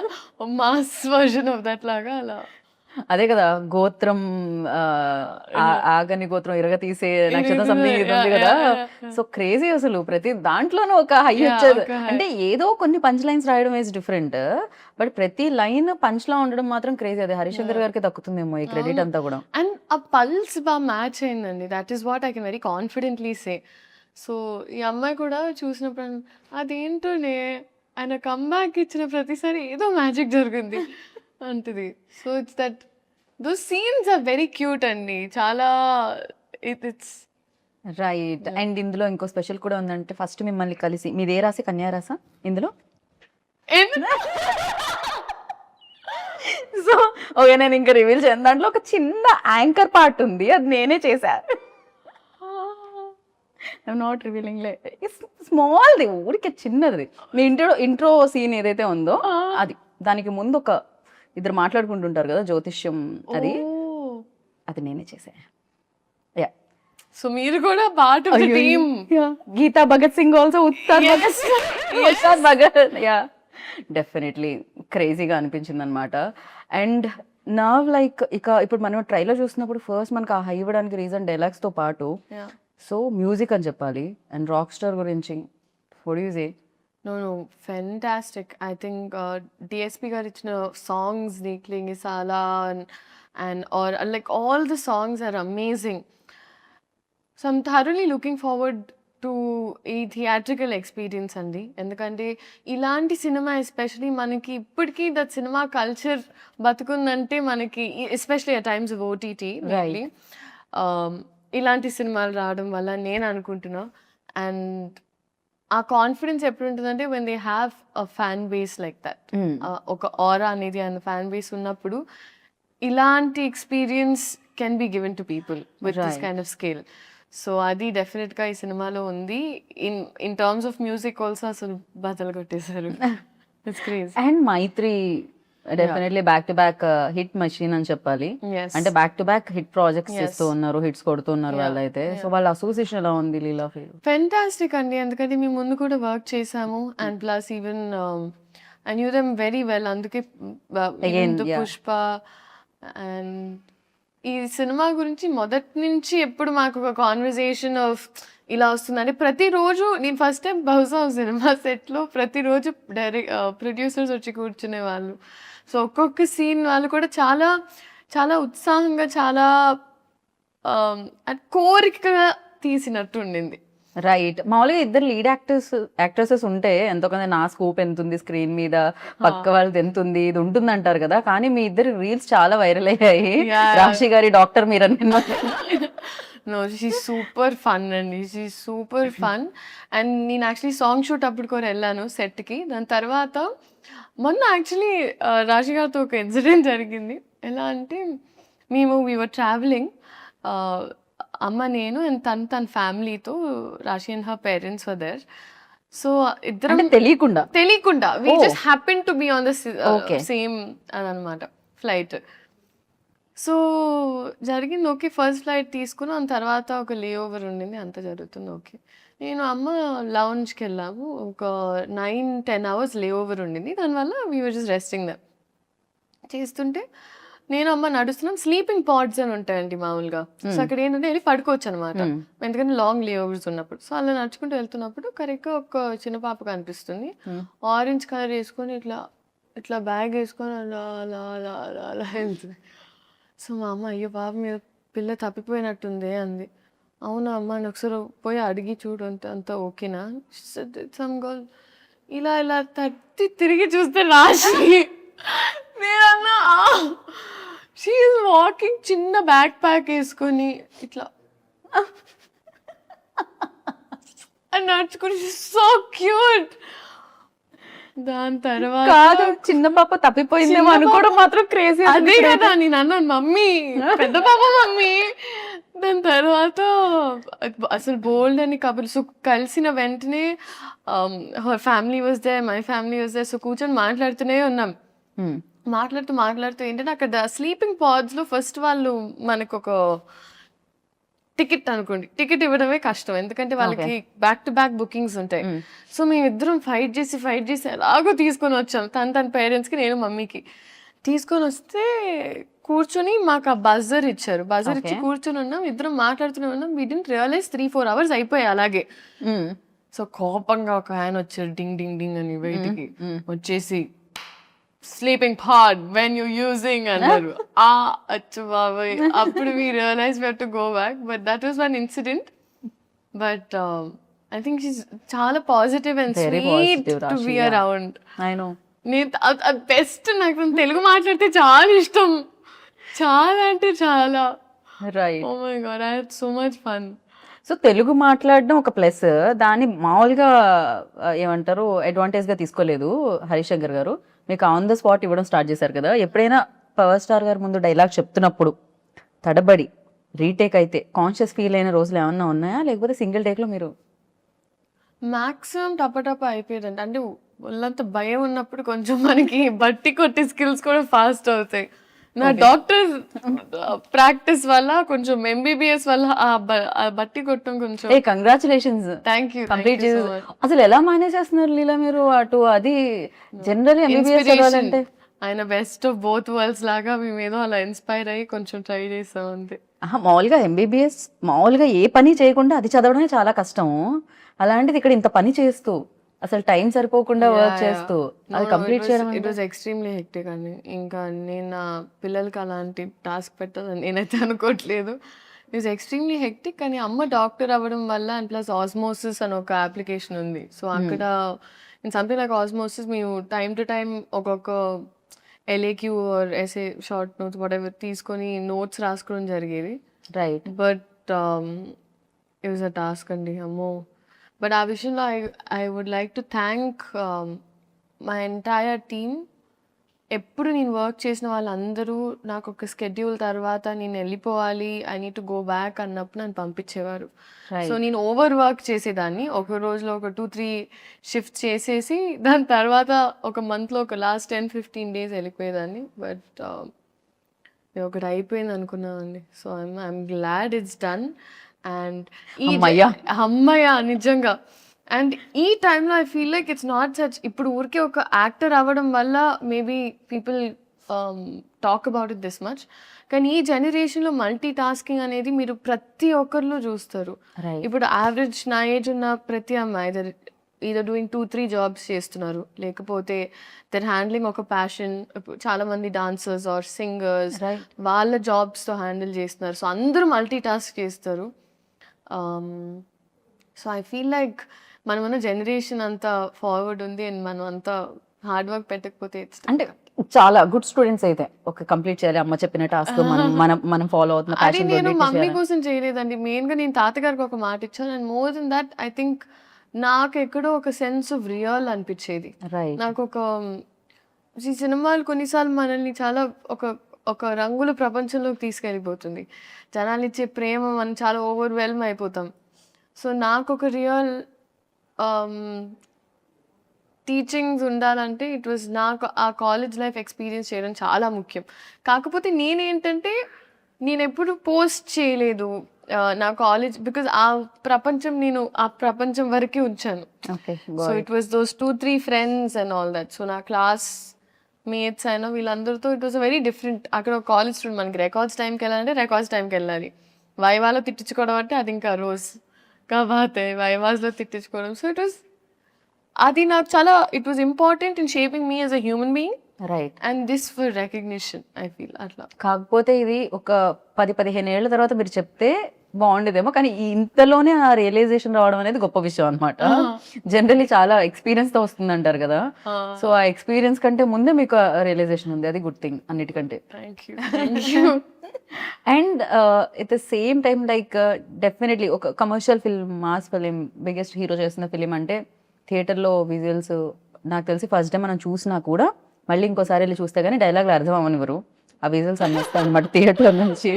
మాస్ వర్జన్ ఆఫ్ దట్ లాగా అలా. అదే కదా గోత్రం ఆగని గోత్రం ఇరగ తీసే నక్షత్రం సంథింగ్ ఇది ఉంది కదా. సో క్రేజీ అసలు ప్రతి దాంట్లోనూ ఒక హై వచ్చేది. అంటే ఏదో కొన్ని పంచ్ లైన్స్ రాయడం ఈజ్ డిఫరెంట్ బట్ ప్రతి లైన్ పంచ్ లా ఉండడం మాత్రం క్రేజీ. అదే హరిశంకర్ గారికి దక్కుతుందేమో ఈ క్రెడిట్ అంతా కూడా. అండ్ ఆ పల్స్ బాగా మ్యాచ్ అయిందండి. That is what I can very confidently say. So ఈ అమ్మాయి కూడా చూసినప్పుడు అదేంటోనే ఆయన కమ్బ్యాక్ ఇచ్చిన ప్రతిసారి ఏదో మ్యాజిక్ జరిగింది అంటది. So it's that those scenes are very cute అండి చాలా. It's right. అండ్ ఇందులో ఇంకో స్పెషల్ కూడా ఉందంటే ఫస్ట్ మిమ్మల్ని కలిసి మీదే రాసి కన్యా రాసా ఇందులో? సో ఓకే నేను ఇంకా రివీల్ చేయను. దాంట్లో ఒక చిన్న యాంకర్ పార్ట్ ఉంది అది నేనే చేశా. ఐఎమ్ నాట్ రివీలింగ్ స్మాల్ది ఊరికే చిన్నది. మీ ఇంట్రో సీన్ ఏదైతే ఉందో అది దానికి ముందు ఒక ఇద్దరు మాట్లాడుకుంటుంటారు కదా జ్యోతిష్యం అది నేనే చేసా. సో మీరు కూడా part of the team. Geeta Bhagat Singh also ఉత్తార్ భగత్. డెఫినెట్లీ క్రేజీగా అనిపించింది అనమాట. అండ్ నా లైక్ ఇప్పుడు మనం ట్రైలర్ చూసినప్పుడు ఫస్ట్ మనకు ఆ హై ఇవ్వడానికి రీజన్ డైలాగ్స్ తో పాటు సో మ్యూజిక్ అని చెప్పాలి. అండ్ రాక్ స్టార్ గురించి what do you say? No, fantastic. I think DSP గారు ఇచ్చిన సాంగ్స్ ని క్లింగిసాలా and or like all the songs are amazing. So I'm thoroughly looking forward to ఈ theatrical experience అండి. ఎందుకంటే ఇలాంటి సినిమా ఎస్పెషలీ మనకి ఇప్పటికీ దట్ సినిమా కల్చర్ బతుకుందంటే మనకి especially at times of OTT ఇలాంటి సినిమాలు రావడం వల్ల నేను అనుకుంటున్నా. అండ్ ఆ కాన్ఫిడెన్స్ ఎప్పుడు ఉంటుందంటే when they have a fan base like that, ఒక ఆరా అనేది అండ్ ఫ్యాన్ బేస్ ఉన్నప్పుడు ఇలాంటి experience can be given to people with this kind of scale. So అది డెఫినెట్గా ఈ సినిమాలో ఉంది. In terms of music also అసలు బద్దలు కొట్టేశారు. It's crazy. And Mythri definitely back to back hit machine అని చెప్పాలి. అంటే back to back hit projects చేస్తూ ఉన్నారు, హిట్స్ కొడుతున్నారు వాళ్ళైతే. సో వాళ్ళ అసోసియేషన్ ఎలా ఉంది లీలా ఫీల్? ఫెంటాస్టిక్ అండి. ఎందుకంటే మేము ముందు కూడా వర్క్ చేసాము and plus even I knew them very well. అందుకే పుష్ప అండ్ ఈ సినిమా గురించి మొదటి నుంచి ఎప్పుడు మాకు ఒక కాన్వర్జేషన్ ఆఫ్ ఇలా వస్తుందంటే ప్రతిరోజు నేను ఫస్ట్ టైం బహుశా సినిమా సెట్లో ప్రతిరోజు ప్రొడ్యూసర్స్ వచ్చి కూర్చునే వాళ్ళు. సో ఒక్కొక్క సీన్ వాళ్ళు కూడా చాలా చాలా ఉత్సాహంగా చాలా కోరికగా తీసినట్టు ఉండింది. రైట్. మామూలుగా ఇద్దరు లీడ్ యాక్ట్రెసెస్ ఉంటే ఎంతో కొంత నా స్కోప్ ఎంత ఉంది స్క్రీన్ మీద, పక్క వాళ్ళది ఎంత ఉంది, ఇది ఉంటుంది అంటారు కదా. కానీ మీ ఇద్దరు రీల్స్ చాలా వైరల్ అయ్యాయి. రాశి గారి డాక్టర్ మీరు నో, షీ సూపర్ ఫన్ అండి, షీ సూపర్ ఫన్. అండ్ నేను యాక్చువల్లీ సాంగ్ షూట్ అప్పుడు కూడా వెళ్ళాను సెట్కి. దాని తర్వాత మొన్న యాక్చువల్లీ రాశి గారితో ఒక ఇన్సిడెంట్ జరిగింది. ఎలా అంటే వీ వర్ ట్రావెలింగ్, అమ్మ నేను అండ్ తన ఫ్యామిలీతో, Rashi and her parents were there. So ఇద్దరం తెలియకుండా we just happen to be on the same అదనమాట ఫ్లైట్. సో జరిగింది ఓకే, ఫస్ట్ ఫ్లైట్ తీసుకున్నాం, తర్వాత ఒక లే ఓవర్ ఉండింది, అంత జరుగుతుంది ఓకే. నేను అమ్మ లౌంజ్కి వెళ్ళాము, ఒక 9-10 hours లే ఓవర్ ఉండింది. దానివల్ల we were just resting there చేస్తుంటే నేను అమ్మ నడుస్తున్నాం. స్లీపింగ్ పాడ్స్ అని ఉంటాయండి మామూలుగా. సో అక్కడ ఏంటంటే వెళ్ళి పడుకోవచ్చు అనమాట, ఎందుకంటే లాంగ్ లే ఓవర్స్ ఉన్నప్పుడు. సో అలా నడుచుకుంటూ వెళ్తున్నప్పుడు కరెక్ట్గా ఒక చిన్న పాప కనిపిస్తుంది, ఆరెంజ్ కలర్ వేసుకొని ఇట్లా బ్యాగ్ వేసుకొని అలా అలా అలా అలా అలా వెళ్తుంది. సో మా అమ్మ అయ్యో పాప మీద పిల్ల తప్పిపోయినట్టుంది అంది. అవునా అమ్మ అని ఒకసారి పోయి అడిగి చూడు అంత ఓకేనా. సమ్ గర్ల్ ఇలా ఇలా తట్టి తిరిగి చూస్తే రాశి. నేనన్నా షీ ఈజ్ వాకింగ్, చిన్న బ్యాక్ ప్యాక్ వేసుకొని ఇట్లా అని నడుచుకుని, సో క్యూట్. దాని తర్వాత చిన్న పాప తప్పిపోయిందేమో అనుకోవడం మాత్రం క్రేజీ. అదే కదా నేను అన్నాను, మమ్మీ పెద్ద పాప మమ్మీ. దాని తర్వాత అసలు బోల్డ్ అని కబుర్లు. సో కలిసిన వెంటనే her family was there, my family was there. So కూర్చొని మాట్లాడుతూనే ఉన్నాం. మాట్లాడుతూ ఏంటంటే అక్కడ స్లీపింగ్ పాడ్స్లో ఫస్ట్ వాళ్ళు మనకు ఒక టికెట్ అనుకోండి, టికెట్ ఇవ్వడమే కష్టం, ఎందుకంటే వాళ్ళకి బ్యాక్ టు బ్యాక్ బుకింగ్స్ ఉంటాయి. సో మేమిద్దరం ఫైట్ చేసి ఎలాగో తీసుకొని వచ్చాం. తన పేరెంట్స్కి, నేను మమ్మీకి తీసుకొని వస్తే కూర్చొని మాకు ఆ బజర్ ఇచ్చారు. బజర్ ఇచ్చి కూర్చొని ఉన్నాం, ఇద్దరం మాట్లాడుతూనే ఉన్నాం. వీ డిడ్ంట్ రియలైజ్ 3-4 hours అయిపోయాయి అలాగే. సో కోపంగా ఒక ఆయన వచ్చారు, డింగ్ డింగ్ డింగ్ అని బయటికి వచ్చేసి, sleeping pod when you using అన్నారు. అచ్చు బాబాయ్, అప్పుడు we realise we have to go back. But that was one incident. But I think she's చాలా positive and sweet to be around. నేను బెస్ట్, నాకు తెలుగు మాట్లాడితే చాలా ఇష్టం, చాలా అంటే చాలా. Right. Oh my god, I had so much fun. So Telugu మాట్లాడడం ఒక ప్లస్, దాన్ని మామూలుగా ఏమంటారు అడ్వాంటేజ్గా తీసుకోలేదు హరిశంకర్ గారు. మీకు ఆన్ ద స్పాట్ ఇవ్వడం స్టార్ట్ చేశారు కదా. ఎప్పుడైనా పవర్ స్టార్ గారు ముందు డైలాగ్ చెప్తున్నప్పుడు తడబడి రీటేక్ అయితే కాన్షియస్ ఫీల్ అయిన రోజులు ఏమన్నా ఉన్నాయా, లేకపోతే సింగిల్ టేక్లో మీరు? మ్యాక్సిమం టపటప అయిపోయేదండి. అంటే వాళ్ళంత భయం ఉన్నప్పుడు కొంచెం మనకి బట్టి కొట్టే స్కిల్స్ కూడా ఫాస్ట్ అవుతాయి. నా డాక్టర్ ప్రాక్టీస్ వల్ల, కొంచెం MBBS వల్ల ఆ బట్టి కొట్టడం కొంచెం. కంగ్రాచులేషన్స్. Thank you. కంప్లీట్ చేసి అసలు ఎలా మేనేజ్ చేస్తున్నారు లీలా మీరు అటు? అది జనరల్ MBBS చదవాలంటే ఆయన బెస్ట్ ఆఫ్ బోత్ వరల్డ్స్ లాగా మేము ఏదో అలా ఇన్స్పైర్ అయ్యి కొంచెం ట్రై చేసాం అంతే. మామూలుగా MBBS మామూలుగా ఏ పని చేయకుండా అది చదవడమే చాలా కష్టం. అలాంటిది ఇక్కడ ఇంత పని చేస్తూ అసలు టైం సరిపోకుండా వర్క్ చేస్తూ అది కంప్లీట్ చేయడం ఇట్ అంటే వాజ్ ఎక్స్ట్రీమ్లీ హెక్టిక్ అండి. ఇంకా నేను నా పిల్లలకి అలాంటి టాస్క్ పెట్టాలని నేనైతే అనుకోవట్లేదు. It was extremely hectic. కానీ అమ్మ డాక్టర్ అవ్వడం వల్ల అండ్ ప్లస్ ఆస్మోసిస్ అని ఒక అప్లికేషన్ ఉంది. సో అక్కడ ఇన్ సంథింగ్ లైక్ ఆస్మోసిస్ మేము టైమ్ టు టైమ్ ఒక్కొక్క LAQ or SA short notes whatever తీసుకొని నోట్స్ రాసుకోవడం జరిగేది. Right. But it was a task అండి అమ్మో. బట్ ఆ విషయంలో I would like to thank my entire team. ఎప్పుడు నేను వర్క్ చేసిన వాళ్ళందరూ నాకు ఒక స్కెడ్యూల్ తర్వాత నేను వెళ్ళిపోవాలి, I need to go back అన్నప్పుడు నన్ను పంపించేవారు. సో నేను ఓవర్ వర్క్ చేసేదాన్ని. ఒక రోజులో ఒక 2-3 షిఫ్ట్స్ చేసేసి దాని తర్వాత ఒక మంత్లో ఒక లాస్ట్ 10-15 డేస్ వెళ్ళిపోయేదాన్ని. బట్ ఒకటి అయిపోయింది అనుకున్నానండి. So I'm glad it's done. And ఈ అమ్మయ్య నిజంగా. అండ్ ఈ టైంలో I feel like it's not such, ఇప్పుడు ఊరికే ఒక యాక్టర్ అవ్వడం వల్ల maybe people talk about it this much. కానీ ఈ జనరేషన్లో మల్టీ టాస్కింగ్ అనేది మీరు ప్రతి ఒక్కరిలో చూస్తారు. ఇప్పుడు యావరేజ్ నా ఏజ్ ఉన్న ప్రతి అమ్మాయి either doing 2-3 జాబ్స్ చేస్తున్నారు, లేకపోతే దర్ హ్యాండ్లింగ్ ఒక ప్యాషన్. చాలా మంది డాన్సర్స్ ఆర్ సింగర్స్ వాళ్ళ జాబ్స్తో హ్యాండిల్ చేస్తున్నారు. సో అందరూ మల్టీ టాస్క్ చేస్తారు. సో ఐ ఫీల్ లైక్ మనమన్న జనరేషన్ అంతా ఫార్వర్డ్ ఉంది అండ్ మనం అంతా హార్డ్ వర్క్ పెట్టకపోతే అంటే చాలా గుడ్ స్టూడెంట్స్ అయితే ఒక కంప్లీట్ చేయాలి అమ్మ చెప్పిన టాస్క్ మనం ఫాలో అవుతున్న అది passion నేను తోటి మమ్మీ చేయాలి. కోసం చేయలేదండి. మెయిన్గా నేను తాతగారికి ఒక మాట ఇచ్చాను. And more than that I think నాకు ఎక్కడో ఒక సెన్స్ ఆఫ్ రియల్ అనిపించేది. రైట్. నాకు ఒక ఈ సినిమాలు కొన్నిసార్లు మనల్ని చాలా ఒక ఒక రంగుల ప్రపంచంలోకి తీసుకెళ్ళిపోతుంది. జనాలు ఇచ్చే ప్రేమ మనం చాలా ఓవర్వెల్మ్ అయిపోతాం. సో నాకు ఒక రియల్ టీచింగ్స్ ఉండాలంటే ఇట్ వాజ్ నాకు ఆ కాలేజ్ లైఫ్ ఎక్స్పీరియన్స్ చేయడం చాలా ముఖ్యం. కాకపోతే నేనేంటంటే నేను ఎప్పుడు పోస్ట్ చేయలేదు నా కాలేజ్, బికాజ్ ఆ ప్రపంచం నేను ఆ ప్రపంచం వరకే ఉంచాను. Okay. So it was those 2-3 friends and all that. So నా క్లాస్ మేట్స్ అయినా వీళ్ళందరితో it was a very different. అక్కడ ఒక కాలేజ్ స్టూడెంట్, మనకి రికార్డ్స్ టైంకి వెళ్ళాలంటే రికార్డ్స్ టైంకి వెళ్ళాలి. వైవాలో తిట్టించుకోవడం అంటే అది ఇంకా రోజ్ కాబట్టి వైవాస్లో తిట్టించుకోవడం. సో ఇట్ వాస్ అది నాకు చాలా it was important in shaping me as a human being. Right. And this for recognition I feel అట్లా. కాకపోతే ఇది ఒక 10-15 ఏళ్ల తర్వాత మీరు చెప్తే బాగుండేదేమో, కానీ ఇంతలోనే ఆ రియలైజేషన్ రావడం అనేది గొప్ప విషయం అనమాట. జనరల్లీ చాలా ఎక్స్పీరియన్స్ తో వస్తుంది అంటారు కదా. సో ఆ ఎక్స్పీరియన్స్ కంటే ముందే మీకు రియలైజేషన్ ఉంది, అది గుడ్ థింగ్ అన్నిటికంటే. Thank you. And at the same time like definitely ఒక commercial film, mass film, biggest hero చేస్తున్న ఫిలిం అంటే థియేటర్లో విజువల్స్ నాకు తెలిసి ఫస్ట్ టైం మనం చూసినా కూడా మళ్ళీ ఇంకోసారి వెళ్ళి చూస్తే కానీ డైలాగ్లు అర్థం అవ్వనివ్వరు. ఆ విజువల్స్ అనిపిస్తాయి అనమాట థియేటర్ నుంచి.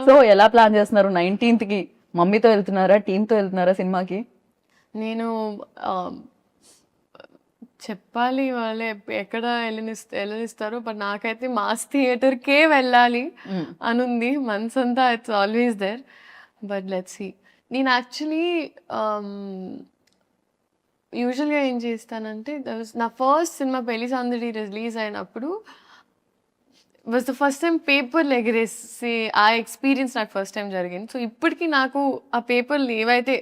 సో ఎలా ప్లాన్ చేస్తున్నారు? 19th కి మమ్మీతో వెళ్తున్నారా, టీంతో వెళ్తున్నారా సినిమాకి? నేను చెప్పాలి వాళ్ళే ఎక్కడ వెళ్ళనిస్తారో, బట్ నాకైతే మాస్ థియేటర్కే వెళ్ళాలి అనుంది మనసంతా. It's always there, but let's see. నేను యాక్చువల్లీ యూజువల్గా ఏం చేస్తానంటే నా ఫస్ట్ సినిమా పెళ్లి సందడి రిలీజ్ అయినప్పుడు వాజ్ ద ఫస్ట్ టైం పేపర్లు ఎగరేసి ఆ ఎక్స్పీరియన్స్ నాకు ఫస్ట్ టైం జరిగింది. సో ఇప్పటికీ నాకు ఆ పేపర్లు ఏవైతే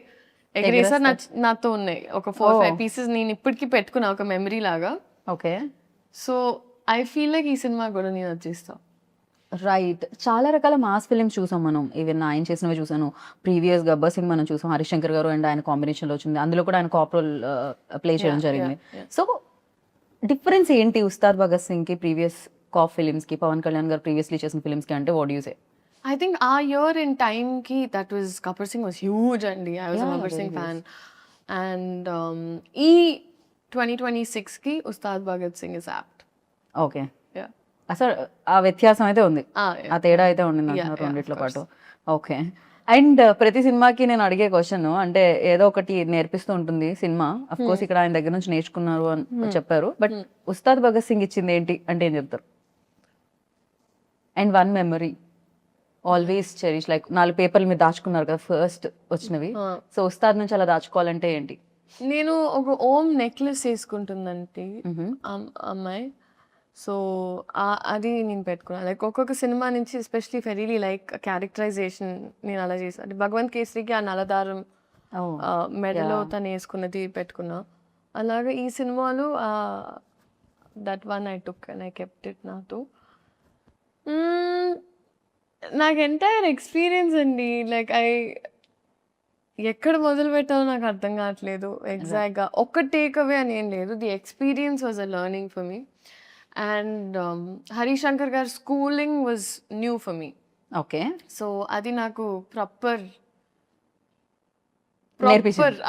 ఎగరేసారు నాతో ఉన్నాయి. ఒక 4-5 పీసెస్ నేను ఇప్పటికీ పెట్టుకున్నా ఒక మెమరీ లాగా. Okay. So I feel like ఈ సినిమా కూడా నేను వచ్చేస్తాను. రైట్. చాలా రకాల మాస్ ఫిలిమ్స్ చూసాం మనం. ఈవెన్ ఆయన చేసినవి చూసాను. ప్రీవియస్ గబ్బర్ సింగ్ మనం చూసాం, హరిశంకర్ గారు అండ్ ఆయన కాంబినేషన్లో వచ్చింది. అందులో కూడా ఆయన కాప్ రోల్ ప్లే చేయడం జరిగింది. సో డిఫరెన్స్ ఏంటి ఉస్తాద్ భగత్ సింగ్కి ప్రీవియస్ కాప్ ఫిలిమ్స్కి, పవన్ కళ్యాణ్ గారు ప్రీవియస్లీ చేసిన ఫిలిమ్స్కి అంటే what you say? I think our year in time ki that was Gabbar Singh was huge and I was a Gabbar Singh fan. And e 2026 ki Ustad Bhagat Singh is apt. Okay. Yeah. అసలు ఆ వ్యత్యాసం అయితే ఉంది, Yeah. ఆ తేడా అయితే ఉండింది అంటున్నారు రెండిట్లో పాటు. ఓకే. అండ్ ప్రతి సినిమాకి నేను అడిగే క్వశ్చన్, అంటే ఏదో ఒకటి నేర్పిస్తూ ఉంటుంది సినిమా. అఫ్ కోర్స్ ఇక్కడ ఆయన దగ్గర నుంచి నేర్చుకున్నారు అని చెప్పారు, బట్ ఉస్తాద్ భగత్ సింగ్ ఇచ్చింది ఏంటి అంటే ఏం చెప్తారు? And one memory always cherish, like 4 పేపర్లు మీరు దాచుకున్నారు కదా ఫస్ట్ వచ్చినవి. సో ఉస్తాద్ నుంచి అలా దాచుకోవాలంటే ఏంటి? నేను ఒక ఓం నెక్లెస్ వేసుకుంటుందంటే అమ్మాయి. సో అది నేను పెట్టుకున్నాను. లైక్ ఒక్కొక్క సినిమా నుంచి ఎస్పెషలీ ఫెరీలీ లైక్ క్యారెక్టరైజేషన్ నేను అలా చేశాను. అంటే భగవంత్ కేసరికి ఆ నలదారం మెడలో తను వేసుకున్నది పెట్టుకున్నా. అలాగే ఈ సినిమాలో that one I took and I kept it నాతో. నాకు ఎంటైర్ ఎక్స్పీరియన్స్ అండి. లైక్ ఎక్కడ మొదలు పెట్టాలో నాకు అర్థం కావట్లేదు ఎగ్జాక్ట్గా. ఒక్క టేక్ అవే అని ఏం లేదు. The experience was a learning for me. And Harishankar గారి schooling was new for me. Okay, so అది నాకు ప్రాపర్ నేర్పించింది.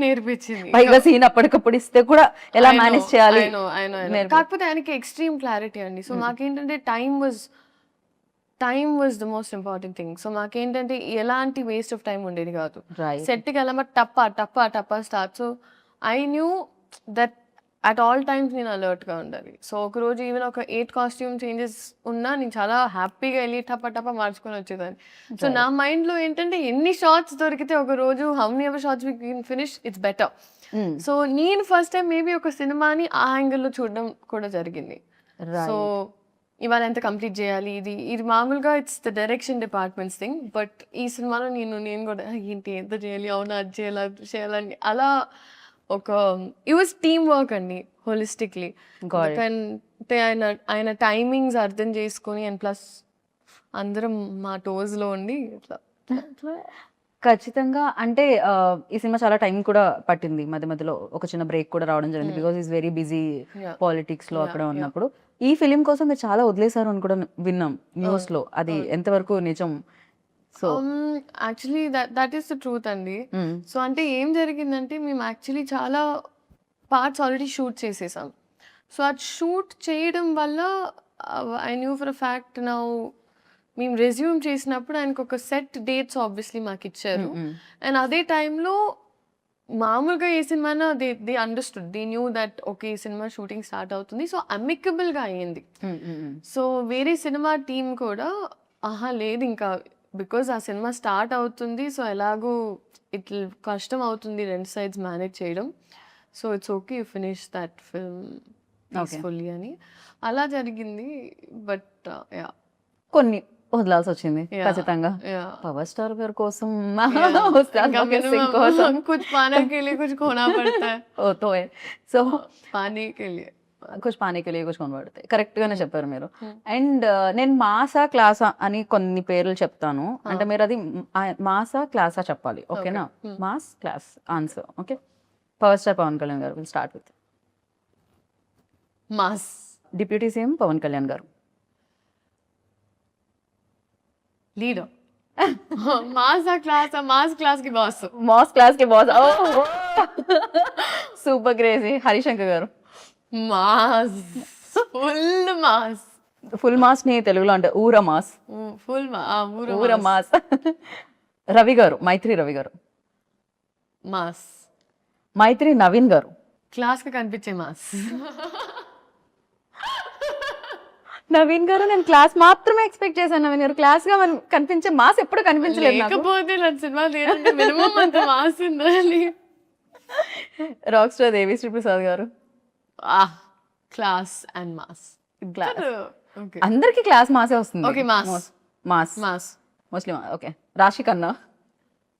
నేర్పించింది. పైగా సీన్ అప్పటికప్పుడు ఇస్తే కూడా ఎలా మేనేజ్ చేయాలి. కాకపోతే ఆయనకి ఎక్స్ట్రీమ్ క్లారిటీ అండి. సో మాకేంటంటే time was the most important thing. So మాకేంటంటే ఎలాంటి వేస్ట్ ఆఫ్ టైం ఉండేది కాదు. సెట్కి వెళ్ళమా టప్ప start. So I knew that at all times నేను అలర్ట్గా ఉండాలి. సో ఒకరోజు ఈవెన్ ఒక 8 కాస్ట్యూమ్ చేంజెస్ ఉన్నా నేను చాలా హ్యాపీగా వెళ్ళి టప్ప మార్చుకొని వచ్చేదాన్ని. సో నా మైండ్లో ఏంటంటే ఎన్ని షార్ట్స్ దొరికితే ఒక రోజు how many ever shorts we can finish it's better. So నేను ఫస్ట్ టైం మేబీ ఒక సినిమాని ఆ యాంగిల్లో చూడడం కూడా జరిగింది. సో ఇవాళ ఎంత కంప్లీట్ చేయాలి, ఇది మామూలుగా it's the direction departments thing. But ఈ సినిమాలో నేను కూడా ఏంటి ఎంత చేయాలి, అవునా అది చేయాలని అలా ఒక ఇట్ వాజ్ టీమ్ వర్క్ అండి హోలిస్టిక్లీ. అంటే ఆయన టైమింగ్స్ అర్థం చేసుకొని అండ్ ప్లస్ అందరం మా టోస్లో ఉండి ఇట్లా ఖచ్చితంగా. అంటే ఈ సినిమా చాలా టైం కూడా పట్టింది. మధ్యలో ఒక చిన్న బ్రేక్ కూడా రావడం జరిగింది. Because is very busy politics లో అక్కడ ఉన్నప్పుడు. ఈ ఫిలిం కోసం మీరు చాలా వదిలేశారు అని కూడా విన్నాం న్యూస్ లో. అది ఎంతవరకు నిజం? So actually that is the truth అండి. సో అంటే ఏం జరిగిందంటే మేము యాక్చువల్లీ చాలా పార్ట్స్ ఆల్రెడీ షూట్ చేసేసాం. సో అది షూట్ చేయడం వల్ల I knew for a fact now మేము రెజ్యూమ్ చేసినప్పుడు ఆయనకు ఒక సెట్ డేట్స్ ఆబ్వియస్లీ మాకు ఇచ్చారు. అండ్ అదే టైంలో మామూలుగా ఏ సినిమానా they understood, they knew that okay ఈ సినిమా షూటింగ్ స్టార్ట్ అవుతుంది. సో అమికబుల్గా అయ్యింది. సో వేరే సినిమా టీం కూడా లేదు ఇంకా బికాజ్ ఆ సినిమా స్టార్ట్ అవుతుంది, సో ఎలాగూ ఇట్లా కష్టం అవుతుంది 2 sides మేనేజ్ చేయడం. So it's okay you finish that film peacefully అని అలా జరిగింది. బట్ కొన్ని వదలాల్సి వచ్చింది ఖచ్చితంగా. పవర్ స్టార్ గారి కోసం कुछ पाने के लिए कुछ खोना पड़ता है. సో पाने के लिए కుछ పానీ కే లియే కుछ खोना पड़ता है. కరెక్ట్ గానే చెప్పారు మీరు. అండ్ నేను మాసా క్లాసా అని కొన్ని పేర్లు చెప్తాను, అంటే మీరు అది మాసా క్లాసా చెప్పాలి. ఓకేనా? Mass class answer. Okay, power star Pawan Kalyan garu. Will start with mass. Deputy CM Pawan Kalyan garu. Leader. Mass class కి boss. Super crazy. Harishankar garu. Mass, full mass ని తెలుగులో అంటే ఊర మాస్. ఊర మాస్. రవి గారు, మైత్రి రవి గారు. మాస్. మైత్రి నవీన్ గారు. క్లాస్ కి కనిపించే మాస్. నవీన్ గారు నేను క్లాస్ మాత్రమే ఎక్స్పెక్ట్ చేశాను. నవీన్ గారు క్లాస్ గా కనిపించే మాస్ ఎప్పుడు కనిపించలేదు. రాక్ స్టార్ దేవిశ్రీ ప్రసాద్ గారు. Class and mass. అందరికి క్లాస్ మాసే వస్తుంది. Okay, mass mostly. ఓకే, రాశి ఖన్నా.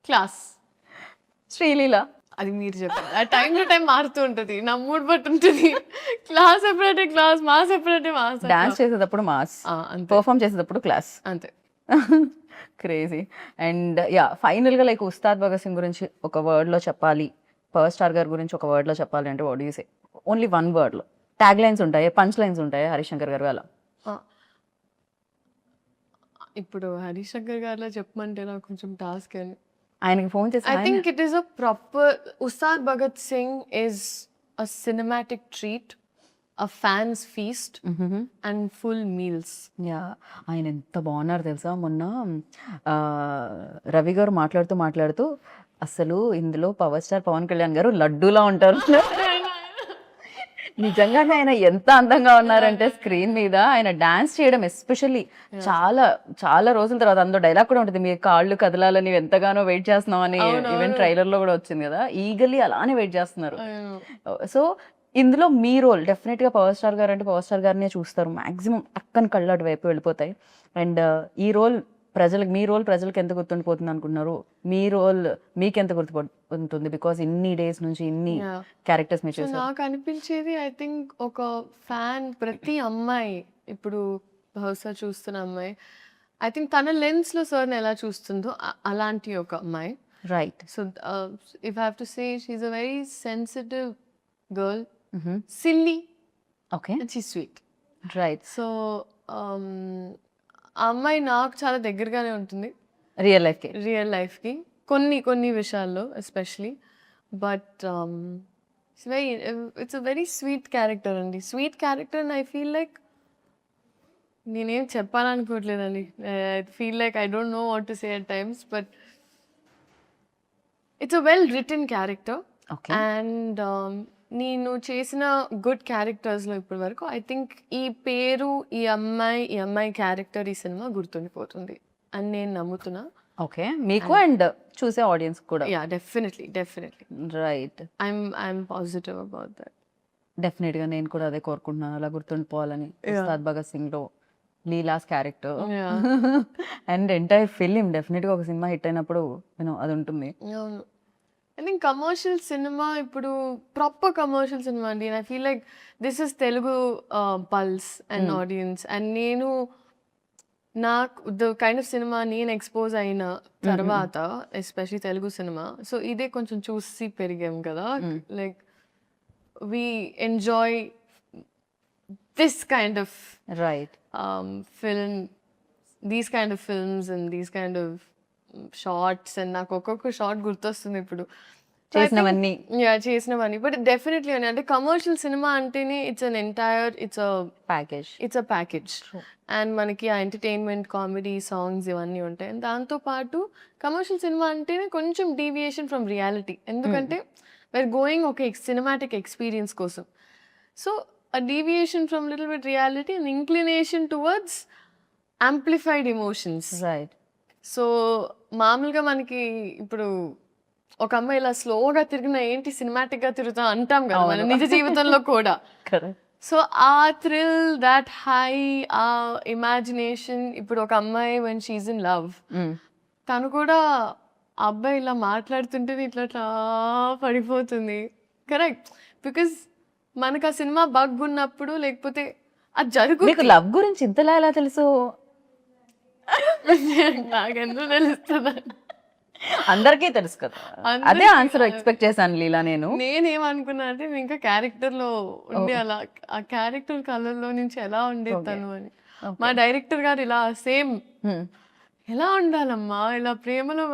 క్లాస్. శ్రీలీల. అది మీరు చెప్పారు. ఆ టైం టు టైం మారుతూ ఉంటుంది, నా మూడ్ బట్టి ఉంటుంది. క్లాస్ ఎప్పుడంటే క్లాస్, మాస్ ఎప్పుడంటే మాస్. డాన్స్ చేసేటప్పుడు మాస్, పర్ఫామ్ చేసేటప్పుడు క్లాస్. అంతే. క్రేజీ. అండ్ ఫైనల్ గా లైక్ ఉస్తాద్ భగత్ సింగ్ గురించి ఒక వర్డ్ లో చెప్పాలి, పవర్ స్టార్ గారి గురించి ఒక వర్డ్ లో చెప్పాలి అంటే what do you say? Only 1 word లో. ట్యాగ్ లైన్స్ ఉంటాయి, పంచ్ లైన్స్ ఉంటాయి హరిశంకర్ గారు అలా. ఇప్పుడు హరిశంకర్ గారిలో చెప్పమంటే నాకు కొంచెం టాస్క్ అని. ఆయనకి ఫోన్ చేసి I think it is a proper Ustad Bhagat Singh is a cinematic treat, a fan's feast and full meals. ఆయన ఎంత బాగున్నారు తెలుసా. మొన్న రవి గారు మాట్లాడుతూ అసలు ఇందులో పవర్ స్టార్ పవన్ కళ్యాణ్ గారు లడ్డూలా ఉంటారు. నిజంగానే ఆయన ఎంత అందంగా ఉన్నారంటే స్క్రీన్ మీద ఆయన డాన్స్ చేయడం ఎస్పెషల్లీ చాలా చాలా రోజుల తర్వాత. అందులో డైలాగ్ కూడా ఉంటుంది, మీ కాళ్ళు కదలాలని ఎంతగానో వెయిట్ చేస్తున్నాం అని. ఈవెన్ ట్రైలర్ లో కూడా వచ్చింది కదా, ఈగల్లీ అలానే వెయిట్ చేస్తున్నారు. సో ఇందులో మీ రోల్ డెఫినెట్ గా పవర్ స్టార్ గారు అంటే పవర్ స్టార్ గారినే చూస్తారు మాక్సిమం, అక్కని కళ్ళ అటు వైపు వెళ్ళిపోతాయి. అండ్ ఈ రోల్ ప్రజలకు మీ రోల్ ప్రజలకు ఎంత గుర్తుండిపోతుంది అనుకుంటున్నారు? మీ రోల్ మీకు ఎంత గుర్తుపడుతుంది? బికాస్ ఇన్ని డేస్ నుంచి ఇన్ని Yeah. క్యారెక్టర్స్ మీరు సో చేశారు. నాకు అనిపించేది ఐ థింక్ ఒక ఫ్యాన్ ప్రతి అమ్మాయి ఇప్పుడు బహుశా చూస్తున్న అమ్మాయి ఐ థింక్ తన లెన్స్లో సార్ని ఎలా చూస్తుందో అలాంటి ఒక అమ్మాయి. Right. So if I have to say she's a very sensitive girl, silly okay. And she sweet. Right. So ఆ అమ్మాయి నాకు చాలా దగ్గరగానే ఉంటుంది రియల్ లైఫ్కి. రియల్ లైఫ్కి కొన్ని విషయాల్లో especially. But it's a very sweet character అండి. Sweet character and I feel like నేనేం చెప్పాలనుకోవట్లేదండి. I feel like I don't know what to say at times, but it's a well written character. Okay. And నేను చేసిన good క్యారెక్టర్స్లో ఇప్పటి వరకు I think ఈ పేరు, ఈ అమ్మాయి క్యారెక్టర్ ఈ సినిమా గుర్తుండిపోతుంది అని నేను నమ్ముతున్నా. ఓకే. మీకు అండ్ చూసే ఆడియన్స్ కూడా. Yeah, definitely. Right. I'm positive about that. డెఫినెట్గా నేను కూడా అదే కోరుకుంటున్నాను, అలా గుర్తుండిపోవాలని. ఉస్తాద్ భగత్ సింగ్లో Leela's character and entire film డెఫినెట్గా ఒక సినిమా హిట్ అయినప్పుడు అది ఉంటుంది. అవును. ఐ థింక్ కమర్షియల్ సినిమా ఇప్పుడు ప్రాపర్ కమర్షియల్ సినిమా అండి. I feel like this is Telugu pulse and audience. And నేను నాకు ద కైండ్ ఆఫ్ సినిమా నేను ఎక్స్పోజ్ అయిన తర్వాత ఎస్పెషలీ తెలుగు సినిమా, సో ఇదే కొంచెం చూసి పెరిగాం కదా. Like we enjoy this kind of right film, these kind of films and these kind of shorts. And నాకు ఒక్కొక్క షార్ట్ గుర్తొస్తుంది ఇప్పుడు చేసినవన్నీ. చేసినవన్నీ. బట్ డెఫినెట్లీ అని అంటే కమర్షియల్ సినిమా అంటేనే it's package. A package. And మనకి ఆ ఎంటర్టైన్మెంట్, కామెడీ, సాంగ్స్ ఇవన్నీ ఉంటాయి. అండ్ దాంతోపాటు కమర్షియల్ సినిమా అంటేనే కొంచెం డీవియేషన్ ఫ్రమ్ రియాలిటీ. ఎందుకంటే we're going ఒక సినిమాటిక్ ఎక్స్పీరియన్స్ కోసం. So a deviation from little bit reality and inclination towards amplified emotions. Right. So మామూలుగా మనకి ఇప్పుడు ఒక అమ్మాయి ఇలా స్లోగా తిరిగినా ఏంటి సినిమాటిక్ గా తిరుగుతా అంటాం కదా మన నిజ జీవితంలో కూడా. కరెక్ట్. సో ఆ థ్రిల్, దాట్ హై, ఆ ఇమాజినేషన్. ఇప్పుడు ఒక అమ్మాయి when she's in love, తను కూడా ఆ అబ్బాయి ఇలా మాట్లాడుతుంటే ఇట్లా పడిపోతుంది. కరెక్ట్. బికాస్ మనకు ఆ సినిమా బగ్ ఉన్నప్పుడు లేకపోతే అది జరుగుతుంది. మీకు లవ్ గురించి ఇంతలా ఎలా తెలుసు? నాకెందుకు తెలుస్తుంది? అందరికీ తెలుసు కదా. అదే ఆన్సర్ ఎక్స్పెక్ట్ చేశాను లీలా నేను. నేనేమనుకున్నా అంటే ఇంకా క్యారెక్టర్ లో ఉండి అలా ఆ క్యారెక్టర్ కలర్లో నుంచి ఎలా ఉండేది తను అని. మా డైరెక్టర్ గారు ఇలా సేమ్ ఎలా ఉండాలమ్మా, ఇలా ప్రేమలో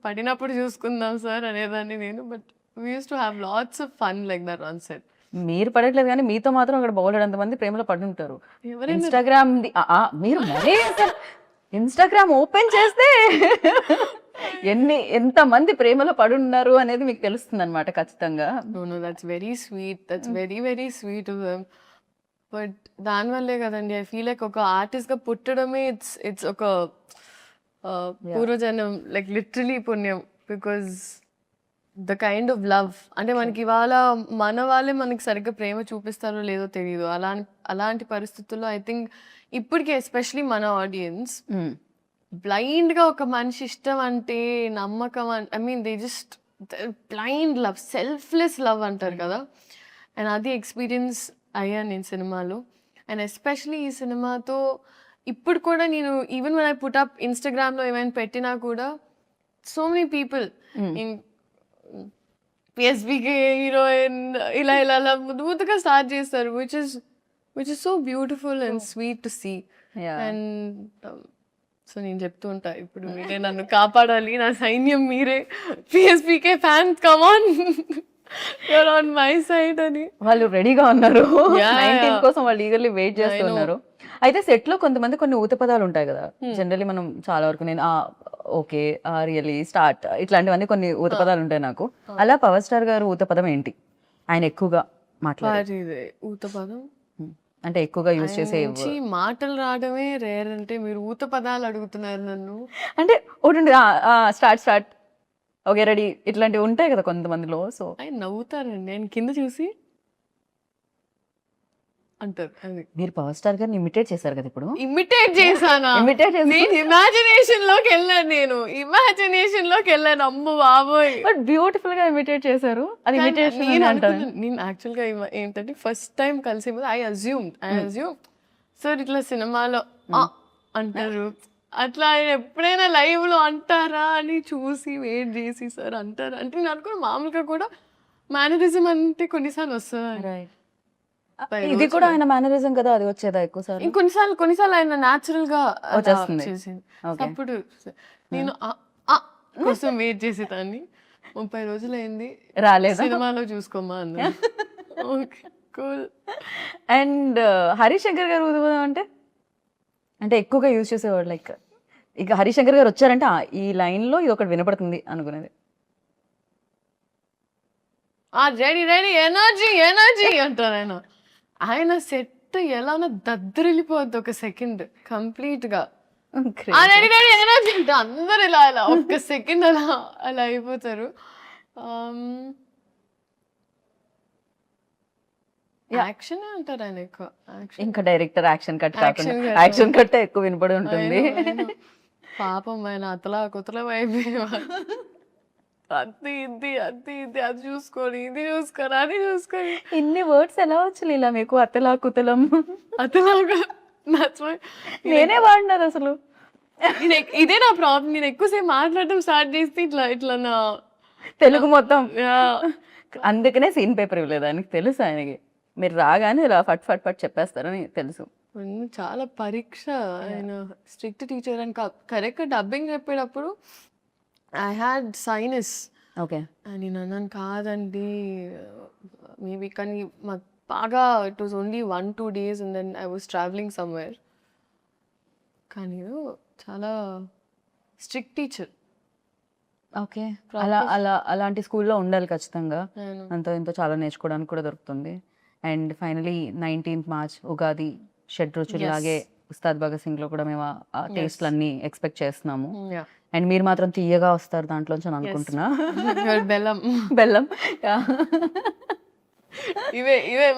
పడినప్పుడు చూసుకుందాం సార్ అనేదాన్ని నేను. But we use to have lots of fun like that on set. మీరు పడట్లేదు కానీ మీతో మాత్రం అక్కడ బౌలెడంత మంది ప్రేమలో పడి ఉంటారు. ఇన్స్టాగ్రామ్ మీరు మరీ ఇన్స్టాగ్రామ్ ఓపెన్ చేస్తే ఎంతమంది ప్రేమలో పడి ఉన్నారు అనేది మీకు తెలుస్తుంది అనమాట ఖచ్చితంగా. No that's very sweet. That's very very sweet of them. But దానివల్లే కదండి ఐ ఫీల్ లైక్ ఒక ఆర్టిస్ట్ గా పుట్టడమే ఇట్స్ ఒక పూర్వజన్మ, లైక్ లిటరలీ పుణ్యం. Because the kind of love అంటే మనకి ఇవాళ మన వాళ్ళే మనకి సరిగ్గా ప్రేమ చూపిస్తారో లేదో తెలియదు. అలాంటి పరిస్థితుల్లో ఐ థింక్ ఇప్పటికే ఎస్పెషలీ మన ఆడియన్స్ బ్లైండ్గా ఒక మనిషి ఇష్టం అంటే నమ్మకం I mean they just blind love, selfless love అంటారు కదా. అండ్ అది ఎక్స్పీరియన్స్ అయ్యాను నేను సినిమాలో. అండ్ ఎస్పెషలీ ఈ సినిమాతో ఇప్పుడు కూడా నేను even when I put up ఇన్స్టాగ్రామ్లో ఏమైనా పెట్టినా కూడా so many people PSBK heroine ఇలా ముద్దుగా స్టార్ట్ చేస్తారు, which is so beautiful and sweet to see. And so నేను చెప్తూ ఉంటా ఇప్పుడు మీరే నన్ను కాపాడాలి, నా సైన్యం మీరే, PSBK fans come on, you're on my side అని. వాళ్ళు రెడీగా ఉన్నారు 19 కోసం, వాళ్ళు ఈగర్లీ వెయిట్ చేస్తున్నారు. అయితే సెట్ లో కొంతమంది కొన్ని ఊత పదాలు ఉంటాయి కదా, జనరల్లీ మనం చాలా వరకు నేను ఓకే రియలీ స్టార్ట్ ఇట్లాంటివన్నీ కొన్ని ఊత పదాలు ఉంటాయి నాకు. అలా పవర్ స్టార్ గారు ఊత పదం ఏంటి ఆయన ఎక్కువగా మాట్లాడే ఊత పదం అంటే ఎక్కువగా యూజ్ చేసే మాటలు రావడమే రేర్. అంటే మీరు ఊత పదాలు అడుగుతున్నారు నన్ను అంటే ఒకటి స్టార్ట్ ఓకే రెడీ ఇట్లాంటివి ఉంటాయి కదా కొంతమందిలో. సో ఆయన నవ్వుతారండి, ఆయన కింద చూసి అంటారు. అది మీరు పవర్ స్టార్ గారిని ఇమిటేట్ చేశారు కదా ఇప్పుడు. ఇమిటేట్ చేశానా? ఇమిటేట్ చేసి నేను ఇమాజినేషన్ లోకి వెళ్ళాను. ఇమాజినేషన్ లోకి వెళ్ళాను. అమ్మ బాబోయ్! బట్ బ్యూటిఫుల్ గా ఇమిటేట్ చేశారు. అది ఇమిటేషన్ నేను అంటారు. అనుకున్నాను, నేను యాక్చువల్గా ఏంటంటే ఫస్ట్ టైం కలిసే ముందు ఐ అజ్యూమ్ సార్ ఇట్లా సినిమాలో అంటారు, అట్లా ఆయన ఎప్పుడైనా లైవ్ లో అంటారా అని చూసి వెయిట్ చేసి సార్ అంటారా అంటే నేను అనుకున్న మామూలుగా కూడా మేనరిజం అంటే కొన్నిసార్లు వస్తుంది. Right. ఇది కూడా ఆయన మేనరిజం కదా, అది వచ్చేదా ఎక్కువ సార్? కొన్నిసార్లు ఆయన న్యాచురల్ గా అలా వచ్చేస్తుంది. చేసింది. Okay. అప్పుడు నేను కోసం వెయిట్ చేసేదాన్ని. 30 రోజులు అయింది, రాలేదా? సినిమాలో చూసుకోమా అన్న. Okay cool. అండ్ హరిశంకర్ గారు ఊదుబోదాం అంటే ఎక్కువగా యూజ్ చేసేవాడు. లైక్ ఇక హరిశంకర్ గారు వచ్చారంటే ఈ లైన్ లో ఇది ఒకటి వినపడుతుంది అనుకునేది. రెడీ రెడీ ఎనర్జీ ఎనర్జీ అంటారు ఆయన. ఆయన సెట్ ఎలా ఉన్నా దద్దరిల్లిపోద్ది ఒక సెకండ్ కంప్లీట్ గా. రెడీ రెడీ ఎనర్జీ అంటే అందరు ఇలా ఇలా ఒక్క సెకండ్ అలా అలా అయిపోతారు. యాక్షన్ అంటారు ఆయన ఎక్కువ. ఇంకా డైరెక్టర్ యాక్షన్ కట్ కాకుండా Action cut. యాక్షన్ కట్ ఎక్కువ వినపడి ఉంటుంది. పాపం ఆయన అతలా కుతలం అయిపోయేవారు. అది ఇది అది చూసుకొని ఇది చూసుకొని అది చూసుకొని ఇన్ని వర్డ్స్ ఎలా వచ్చి ఇలా మీకు అతలా కుతలం? అతలాగా నేనే వాడినారు అసలు. ఇదే నా ప్రాబ్లం. నేను ఎక్కువసేపు మాట్లాడటం స్టార్ట్ చేస్తే ఇట్లా ఇట్లా నా తెలుగు మొత్తం. అందుకనే సీన్ పేపర్ ఇవ్వలేదు ఆయనకి తెలుసు. ఆయనకి మీరు రాగానే ఇలా ఫట్ ఫట్ ఫట్ చెప్పేస్తారని తెలుసు. చాలా పరీక్ష. ఆయన స్ట్రిక్ట్ టీచర్ అని కరెక్ట్ డబ్బింగ్ చెప్పేటప్పుడు ఐ హ్యాడ్ సైనస్. ఓకే. నేను అన్నాను కాదండి మేబీ, కానీ మాకు బాగా it was only 1-2 days and then I was travelling somewhere. కానీ చాలా స్ట్రిక్ట్ టీచర్. ఓకే. అలాంటి స్కూల్లో ఉండాలి ఖచ్చితంగా. అంతో ఇంతో చాలా నేర్చుకోవడానికి కూడా దొరుకుతుంది. And finally 19th March Ugadi షడ్రుచులు లాగే ఉస్తాద్ భగత్ సింగ్ లో కూడా మేము ఆ టేస్ట్లన్నీ ఎక్స్పెక్ట్ చేస్తున్నాము. అండ్ మీరు మాత్రం తీయగా వస్తారు దాంట్లోంచి అని అనుకుంటున్నా. బెల్లం బెల్లం ఇవే ఇవే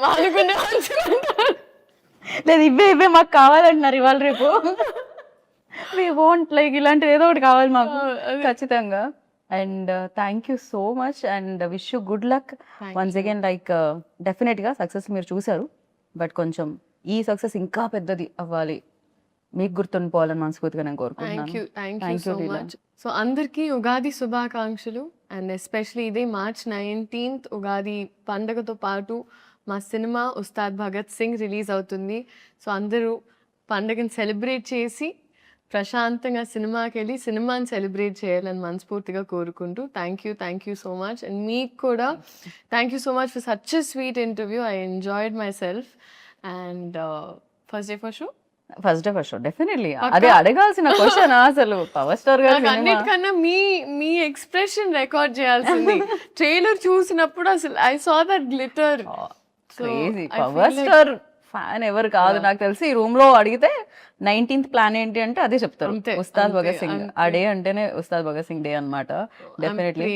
లేదు, ఇవే మాకు కావాలంటున్నారు ఇవాళ రేపు. వి వాంట్ లైక్ ఇలాంటిది ఏదో ఒకటి కావాలి మాకు ఖచ్చితంగా. And thank you so much and wish you good luck once again. Like డెఫినెట్గా సక్సెస్ మీరు చూసారు, బట్ కొంచెం ఈ సక్సెస్ ఇంకా పెద్దది అవ్వాలి, మీకు గుర్తుండిపోవాలని మనస్ఫూర్తిగా నేను కోరుకుంటున్నాను. Thank you so much. So అందరికీ ఉగాది శుభాకాంక్షలు. అండ్ ఎస్పెషలీ ఇదే March 19th ఉగాది పండగతో పాటు మా సినిమా ఉస్తాద్ భగత్ సింగ్ రిలీజ్ అవుతుంది. సో అందరూ పండగను సెలబ్రేట్ చేసి ప్రశాంతంగా సినిమాకి వెళ్ళి సినిమాని సెలబ్రేట్ చేయాలని మనస్ఫూర్తిగా కోరుకుంటూ thank you so much. And మీకు కూడా thank you so much for such a sweet interview. I enjoyed my self. And first day for show definitely అదే అడగాల్సిన క్వశ్చన్. అసలు పవర్ స్టార్ గారు అన్నిటికన్నా మీ ఎక్స్ప్రెషన్ రికార్డ్ చేయాల్సింది. ట్రైలర్ చూసినప్పుడు అసలు I saw that glitter. Power star fan ఎవరు కాదు నాకు తెలిసి. ఈ రూమ్ లో అడిగితే 19th ప్లాన్ ఏంటి అంటే అదే చెప్తారు, ఉస్తాద్ భగత్ సింగ్. ఆ డే అంటేనే ఉస్తాద్ భగత్ సింగ్ డే అన్నమాట. Definitely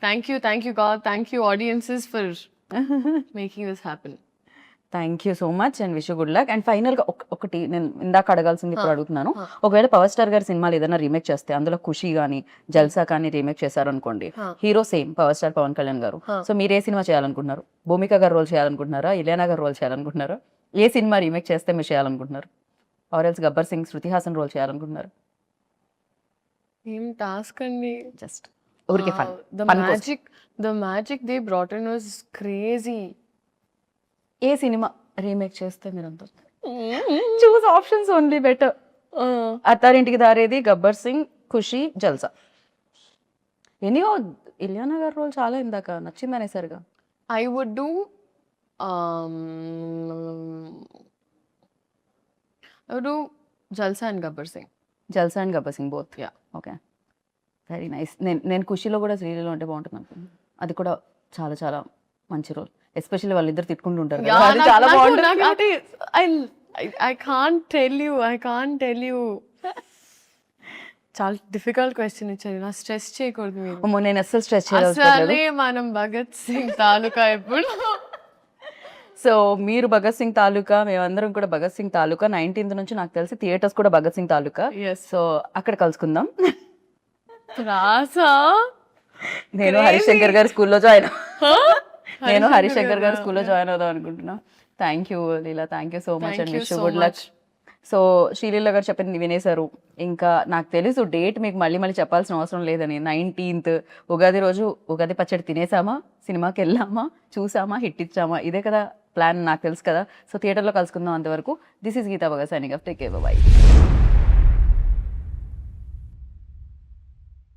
thank you God, thank you audiences for making this happen. Thank you so much and wish you good luck. And final గా ఒకటి నేను ఇందాక అడగాల్సింది ఇప్పుడు అడుగుతున్నాను. ఒకవేళ పవర్ స్టార్ గారి సినిమాలు ఏదైనా రీమేక్ చేస్తే, అందులో ఖుషి కానీ జల్సా కానీ రీమేక్ చేశారు అనుకోండి, hero same power star Pawan Kalyan garu. So మీరు ఏ సినిమా చేయాలనుకుంటున్నారు? భూమిక గారు రోల్ చేయాలనుకుంటున్నారా? ఇలియానా గారు రోల్ చేయాలనుకుంటున్నారా? ఏ సినిమా రీమేక్ చేస్తే మీరు చేయాలనుకుంటున్నారు? Or else Gabbar Singh, Shruti Haasan role చేయాలనుకుంటున్నారు? ఏం టాస్క్ అండి. జస్ట్ ఊరికే fun. The magic they brought in was crazy. ఏ సినిమా రీమేక్ చేస్తే మీరు అంత choose options only better. Attarintiki Daredi, Gabbar Singh, ఖుషి, జల్సా. ఎనీయో ఇలియానా గారి రోల్ చాలా ఇందాక నచ్చింది అనేసరిగా. I would do Jalsa and Gabbar Singh. Jalsa and Gabbar Singh both. Yeah. Okay, very nice. నేను ఖుషిలో కూడా శ్రీలీలో ఉంటే బాగుంటుంది అనుకున్నాను. అది కూడా చాలా చాలా మంచి రోల్. ఎస్పెషల్లీ వాళ్ళిద్దరు తిట్టుకుంటుంటారు కదా, అది చాలా బాగుంటుంది. I can't tell you. చాలా డిఫికల్ట్ క్వశ్చన్ ఇచ్చారు. నా స్ట్రెస్ చేయకూడదు మీరు. అమ్మో, నేను అస్సలు స్ట్రెస్ చేయలేదు. అసలే మనం భగత్ సింగ్ తాలూకా ఎప్పుడు. సో మీరు భగత్ సింగ్ తాలూకా, మేమందరం కూడా భగత్ సింగ్ తాలూకా. 19th నుంచి నాకు తెలిసి థియేటర్స్ కూడా భగత్ సింగ్ తాలూకా. ఎస్ సో అక్కడ కలుసుకుందాం. రాసా నేను హరిశంకర్ గారి స్కూల్లో జాయిన్ నేను హరిశంకర్ గారి స్కూల్లో జాయిన్ అవుదాం అనుకుంటున్నా. Thank you Leela, thank you so much and wish good luck. So Sreeleela గారు చెప్పింది వినేశారు. ఇంకా నాకు తెలుసు డేట్ మీకు మళ్ళీ మళ్ళీ చెప్పాల్సిన అవసరం లేదని. 19th ఉగాది రోజు ఉగాది పచ్చడి తినేసామా, సినిమాకి వెళ్ళామా, చూసామా, హిట్ ఇచ్చామా, ఇదే కదా ప్లాన్, నాకు తెలుసు కదా. సో థియేటర్లో కలుసుకుందాం. అంతవరకు this is Geetha Bhagat signing off. Take care, by.